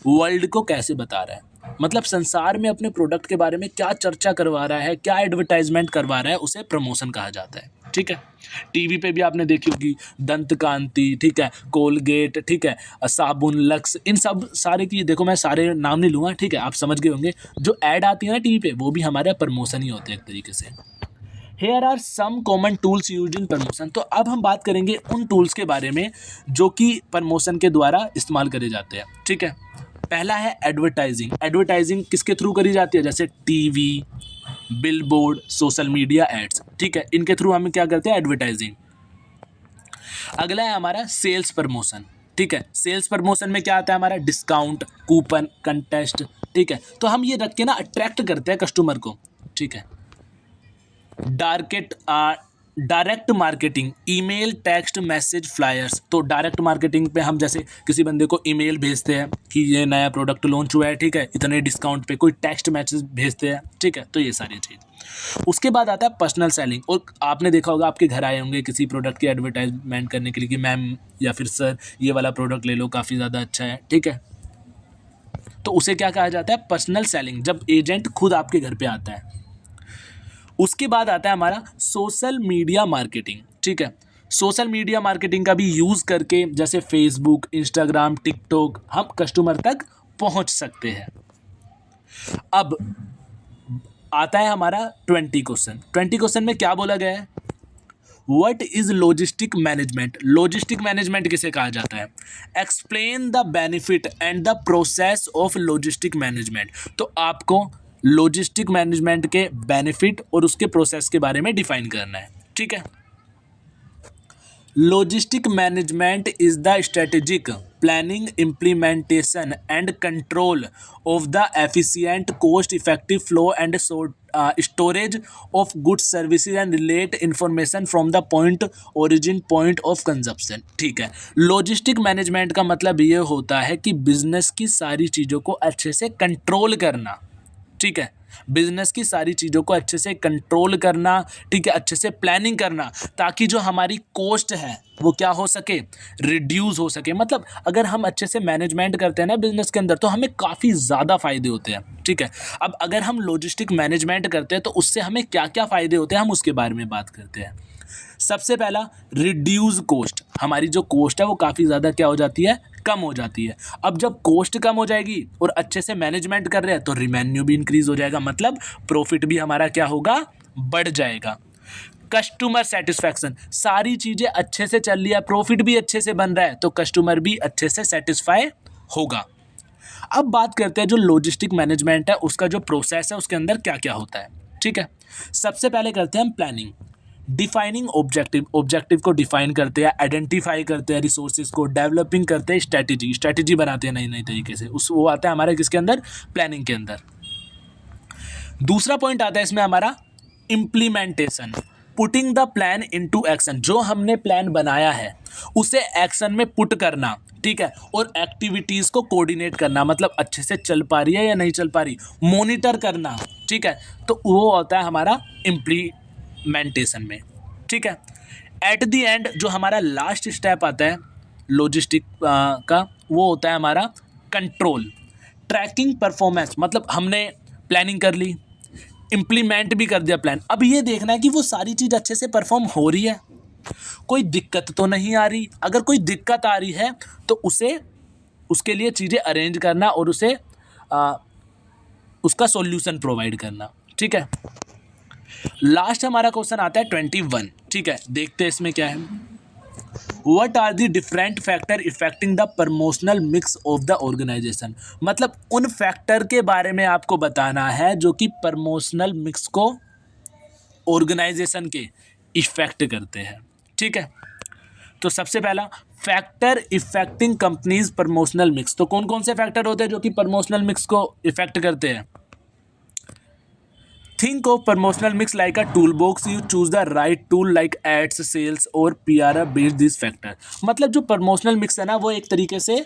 वर्ल्ड को कैसे बता रहा है, मतलब संसार में अपने प्रोडक्ट के बारे में क्या चर्चा करवा रहा है, क्या एडवर्टाइजमेंट करवा रहा है, उसे प्रमोशन कहा जाता है। ठीक है, टीवी पे भी आपने देखी होगी दंत कांति, ठीक है, कोलगेट, ठीक है, साबुन, लक्स, इन सब सारे की, देखो मैं सारे नाम नहीं लूँगा, ठीक है, आप समझ गए होंगे, जो ऐड आती है ना टीवी पे वो भी हमारे प्रमोशन ही होते हैं एक तरीके से। Here are some common tools used in promotion। तो अब हम बात करेंगे उन टूल्स के बारे में जो कि प्रमोशन के द्वारा इस्तेमाल करे जाते हैं। ठीक है, पहला है एडवर्टाइजिंग। एडवर्टाइजिंग किसके थ्रू करी जाती है? जैसे TV, billboard, social media ads, ठीक है, इनके थ्रू हम क्या करते हैं? एडवर्टाइजिंग। अगला है हमारा सेल्स प्रमोशन। ठीक है, सेल्स प्रमोशन में क्या आता है हमारा? डिस्काउंट, कूपन, कंटेस्ट, ठीक है, तो हम ये रख के ना अट्रैक्ट करते हैं कस्टमर को। ठीक है, direct marketing, email, text message, flyers. तो डायरेक्ट मार्केटिंग पे हम जैसे किसी बंदे को ईमेल भेजते हैं कि ये नया प्रोडक्ट लॉन्च हुआ है, ठीक है, इतने डिस्काउंट पे, कोई टेक्स्ट मैसेज भेजते हैं। ठीक है, तो ये सारी चीज़। उसके बाद आता है पर्सनल सेलिंग, और आपने देखा होगा आपके घर आए होंगे किसी प्रोडक्ट की एडवर्टाइजमेंट करने के लिए कि मैम या फिर सर ये वाला प्रोडक्ट ले लो, काफ़ी ज़्यादा अच्छा है। ठीक है, तो उसे क्या कहा जाता है? पर्सनल सेलिंग, जब एजेंट खुद आपके घर पे आता है। उसके बाद आता है हमारा सोशल मीडिया मार्केटिंग। ठीक है, सोशल मीडिया मार्केटिंग का भी यूज़ करके जैसे फेसबुक, इंस्टाग्राम, टिकटॉक, हम कस्टमर तक पहुंच सकते हैं। अब आता है हमारा 20 क्वेश्चन। 20 क्वेश्चन में क्या बोला गया है? What is logistic management. Logistic management किसे कहा जाता है? Explain the benefit and the process of logistic management. तो आपको लॉजिस्टिक मैनेजमेंट के बेनिफिट और उसके प्रोसेस के बारे में डिफाइन करना है। ठीक है, logistic management is the strategic planning, implementation and control of the efficient, cost effective flow and storage of goods, services and relate information from the point origin, point of consumption. ठीक है, logistic management का मतलब ये होता है कि business की सारी चीज़ों को अच्छे से कंट्रोल करना। ठीक है, बिजनेस की सारी चीज़ों को अच्छे से कंट्रोल करना, ठीक है, अच्छे से प्लानिंग करना, ताकि जो हमारी कॉस्ट है वो क्या हो सके, रिड्यूस हो सके। मतलब अगर हम अच्छे से मैनेजमेंट करते हैं ना बिजनेस के अंदर, तो हमें काफ़ी ज़्यादा फ़ायदे होते हैं, ठीक है। अब अगर हम लॉजिस्टिक मैनेजमेंट करते हैं तो उससे हमें क्या क्या फ़ायदे होते हैं, हम उसके बारे में बात करते हैं। सबसे पहला, रिड्यूस कॉस्ट। हमारी जो कॉस्ट है वो काफ़ी ज़्यादा क्या हो जाती है, कम हो जाती है। अब जब कॉस्ट कम हो जाएगी और अच्छे से मैनेजमेंट कर रहे हैं तो रिवेन्यू भी इंक्रीज हो जाएगा, मतलब प्रॉफिट भी हमारा क्या होगा, बढ़ जाएगा। कस्टमर सेटिस्फैक्शन, सारी चीज़ें अच्छे से चल रही है, प्रॉफिट भी अच्छे से बन रहा है, तो कस्टमर भी अच्छे से सेटिस्फाई होगा। अब बात करते हैं जो लॉजिस्टिक मैनेजमेंट है उसका जो प्रोसेस है उसके अंदर क्या क्या होता है, ठीक है। सबसे पहले करते हैं हम प्लानिंग, डिफाइनिंग ऑब्जेक्टिव, ऑब्जेक्टिव को डिफाइन करते हैं, आइडेंटिफाई करते हैं रिसोर्सेज को, डेवलपिंग करते हैं स्ट्रैटेजी, स्ट्रैटेजी बनाते हैं नई नई तरीके से, उस वो आता है हमारे किसके अंदर, प्लानिंग के अंदर। दूसरा पॉइंट आता है इसमें हमारा implementation, putting the plan into action, जो हमने प्लान बनाया है उसे एक्शन में पुट करना, ठीक है, और एक्टिविटीज़ को कोऑर्डिनेट करना, मतलब अच्छे से चल पा रही है या नहीं चल पा रही, मॉनिटर करना, ठीक है, तो वो होता है हमारा इम्प्लीमेंटेशन में, ठीक है। एट द एंड जो हमारा लास्ट स्टेप आता है लॉजिस्टिक का, वो होता है हमारा कंट्रोल, ट्रैकिंग परफॉर्मेंस, मतलब हमने प्लानिंग कर ली, इम्प्लीमेंट भी कर दिया प्लान, अब ये देखना है कि वो सारी चीज़ अच्छे से परफॉर्म हो रही है, कोई दिक्कत तो नहीं आ रही। अगर कोई दिक्कत आ रही है तो उसे, उसके लिए चीज़ें अरेंज करना और उसे उसका सॉल्यूशन प्रोवाइड करना, ठीक है। लास्ट हमारा क्वेश्चन आता है 21, ठीक है, देखते हैं इसमें क्या है। What are the different factor affecting the promotional mix of the organization? मतलब उन फैक्टर के बारे में आपको बताना है जो कि प्रमोशनल मिक्स को ऑर्गेनाइजेशन के इफेक्ट करते हैं, ठीक है। तो सबसे पहला factor affecting companies promotional mix, तो कौन कौन से फैक्टर होते हैं जो कि प्रमोशनल मिक्स को इफेक्ट करते हैं। Think of promotional mix like a toolbox. You choose the right tool like ads, sales और PR based this factor. मतलब जो प्रमोशनल मिक्स है ना वो एक तरीके से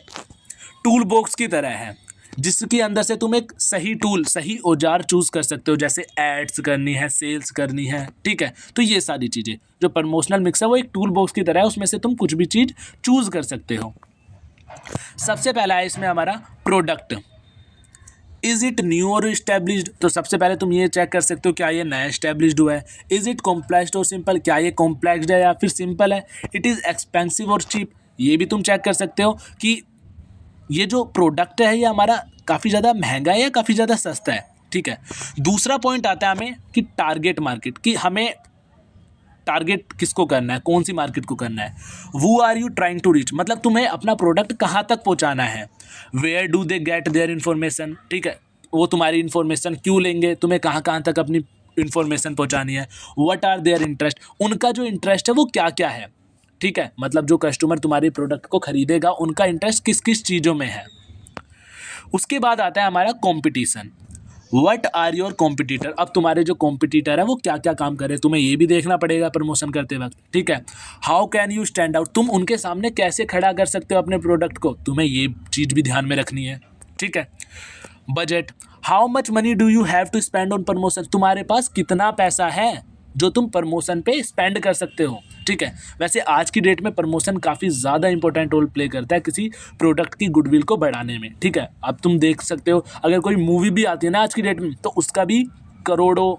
टूल बॉक्स की तरह है, जिसके अंदर से तुम एक सही टूल, सही औजार चूज कर सकते हो, जैसे एड्स करनी है, सेल्स करनी है, ठीक है। तो ये सारी चीज़ें जो प्रमोशनल मिक्स है वो एक टूल बॉक्स की तरह है, उसमें से तुम कुछ भी चीज़ चूज कर सकते हो। सबसे पहला है इसमें हमारा प्रोडक्ट, इज इट न्यू और इस्टेब्लिश्ड, तो सबसे पहले तुम ये चेक कर सकते हो क्या ये नया इस्टेब्लिश्ड हुआ है। इज इट कॉम्प्लेक्स और सिंपल, क्या ये कॉम्प्लेक्स है या फिर सिंपल है। इट इज़ एक्सपेंसिव और चीप, ये भी तुम चेक कर सकते हो कि ये जो प्रोडक्ट है ये हमारा काफ़ी ज़्यादा महंगा है या काफ़ी ज़्यादा सस्ता है, ठीक है। दूसरा पॉइंट आता है हमें कि टारगेट मार्केट, कि हमें टारगेट किसको करना है, कौन सी मार्केट को करना है। Who are you trying to reach, मतलब तुम्हें अपना प्रोडक्ट कहाँ तक पहुँचाना है। Where do they get their information, ठीक है, वो तुम्हारी इन्फॉर्मेशन क्यों लेंगे, तुम्हें कहाँ कहाँ तक अपनी इन्फॉर्मेशन पहुँचानी है। व्हाट आर देयर इंटरेस्ट, उनका जो इंटरेस्ट है वो क्या क्या है, ठीक है, मतलब जो कस्टमर तुम्हारे प्रोडक्ट को खरीदेगा उनका इंटरेस्ट किस किस चीज़ों में है। उसके बाद आता है हमारा competition, what are your competitor, अब तुम्हारे जो कॉम्पिटिटर है वो क्या क्या काम कर रहे हैं तुम्हें ये भी देखना पड़ेगा प्रमोशन करते वक्त, ठीक है। How can you stand out, तुम उनके सामने कैसे खड़ा कर सकते हो अपने प्रोडक्ट को, तुम्हें ये चीज़ भी ध्यान में रखनी है, ठीक है। Budget, how much money do you have to spend on promotion, तुम्हारे पास कितना पैसा है जो तुम प्रमोशन पे स्पेंड कर सकते हो, ठीक है। वैसे आज की डेट में प्रमोशन काफ़ी ज़्यादा इंपॉर्टेंट रोल प्ले करता है किसी प्रोडक्ट की गुडविल को बढ़ाने में, ठीक है। अब तुम देख सकते हो अगर कोई मूवी भी आती है ना आज की डेट में, तो उसका भी करोड़ों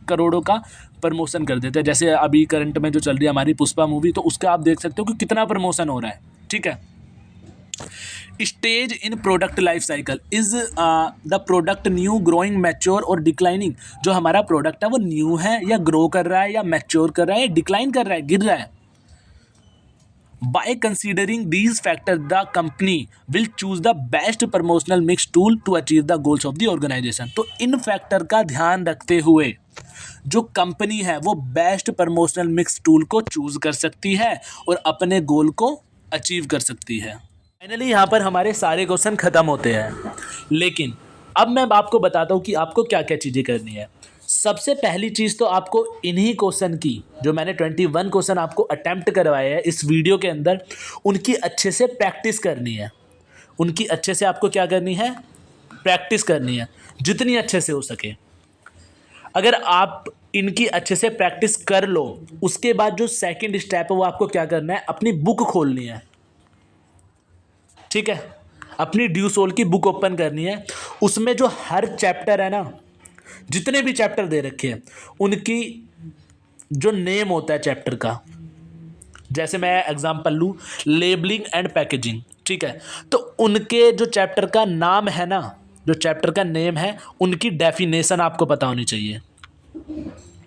करोड़ों का प्रमोशन कर देते हैं। जैसे अभी करंट में जो चल रही है हमारी पुष्पा मूवी, तो उसका आप देख सकते हो कि कितना प्रमोशन हो रहा है, ठीक है। Stage in product life cycle, is the product new, growing, mature और डिक्लाइनिंग, जो हमारा प्रोडक्ट है वो न्यू है या ग्रो कर रहा है या मैच्योर कर रहा है या डिक्लाइन कर रहा है, गिर रहा है। By considering these factor the company will choose the best promotional mix tool to achieve the goals of the organisation, तो इन फैक्टर का ध्यान रखते हुए जो कंपनी है वो बेस्ट प्रमोशनल मिक्स टूल को चूज कर सकती है और अपने गोल को अचीव कर सकती है। फाइनली यहाँ पर हमारे सारे क्वेश्चन खत्म होते हैं, लेकिन अब मैं आपको बताता हूँ कि आपको क्या क्या चीज़ें करनी है। सबसे पहली चीज़ तो आपको इन्हीं क्वेश्चन की, जो मैंने 21 क्वेश्चन आपको अटेम्प्ट करवाए हैं इस वीडियो के अंदर, उनकी अच्छे से प्रैक्टिस करनी है। उनकी अच्छे से आपको क्या करनी है, प्रैक्टिस करनी है, जितनी अच्छे से हो सके। अगर आप इनकी अच्छे से प्रैक्टिस कर लो, उसके बाद जो सेकंड स्टेप है वो आपको क्या करना है, अपनी बुक खोलनी है। ठीक है, अपनी ड्यू सोल की बुक ओपन करनी है। उसमें जो हर चैप्टर है ना, जितने भी चैप्टर दे रखे हैं उनकी जो नेम होता है चैप्टर का, जैसे मैं एग्जांपल लूँ लेबलिंग एंड पैकेजिंग, ठीक है, तो उनके जो चैप्टर का नाम है ना, जो चैप्टर का नेम है, उनकी डेफिनेशन आपको पता होनी चाहिए।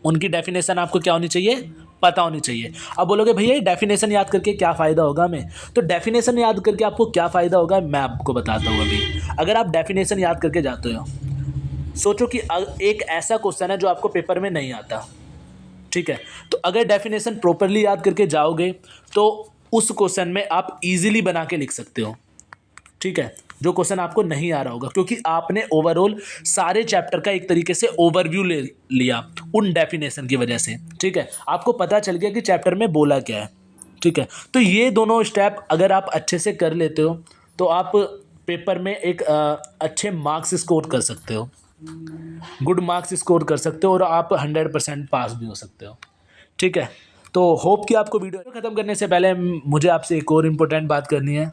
उनकी डेफिनेशन आपको क्या होनी चाहिए, पता होनी चाहिए। अब बोलोगे भैया ये डेफिनेशन याद करके क्या फ़ायदा होगा हमें, तो डेफिनेशन याद करके आपको क्या फ़ायदा होगा मैं आपको बताता हूँ अभी। अगर आप डेफिनेशन याद करके जाते हो, सोचो कि एक ऐसा क्वेश्चन है जो आपको पेपर में नहीं आता, ठीक है, तो अगर डेफिनेशन प्रॉपरली याद करके जाओगे तो उस क्वेश्चन में आप इजीली बना के लिख सकते हो। ठीक है, जो क्वेश्चन आपको नहीं आ रहा होगा, क्योंकि आपने ओवरऑल सारे चैप्टर का एक तरीके से ओवरव्यू ले लिया उन डेफिनेशन की वजह से। ठीक है, आपको पता चल गया कि चैप्टर में बोला क्या है। ठीक है, तो ये दोनों स्टेप अगर आप अच्छे से कर लेते हो तो आप पेपर में एक अच्छे मार्क्स स्कोर कर सकते हो, गुड मार्क्स स्कोर कर सकते हो और आप 100% पास भी हो सकते हो। ठीक है, तो होप कि आपको वीडियो ख़त्म करने से पहले मुझे आपसे एक और इम्पोर्टेंट बात करनी है।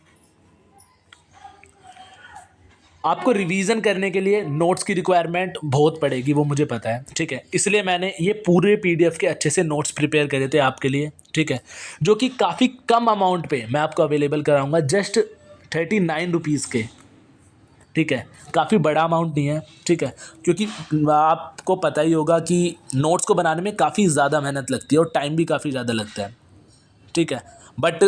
आपको रिवीजन करने के लिए नोट्स की रिक्वायरमेंट बहुत पड़ेगी, वो मुझे पता है। ठीक है, इसलिए मैंने ये पूरे पीडीएफ के अच्छे से नोट्स प्रिपेयर करे थे आपके लिए। ठीक है, जो कि काफ़ी कम अमाउंट पे मैं आपको अवेलेबल कराऊंगा, जस्ट 39 रुपीज़ के। ठीक है, काफ़ी बड़ा अमाउंट नहीं है। ठीक है, क्योंकि आपको पता ही होगा कि नोट्स को बनाने में काफ़ी ज़्यादा मेहनत लगती है और टाइम भी काफ़ी ज़्यादा लगता है। ठीक है, बट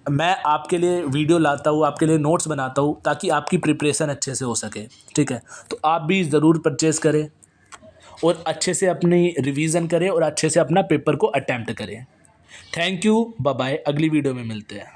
मैं आपके लिए वीडियो लाता हूँ, आपके लिए नोट्स बनाता हूँ ताकि आपकी प्रिपरेशन अच्छे से हो सके। ठीक है, तो आप भी ज़रूर परचेज़ करें और अच्छे से अपनी रिवीजन करें और अच्छे से अपना पेपर को अटेम्प्ट करें। थैंक यू, बाय बाय, अगली वीडियो में मिलते हैं।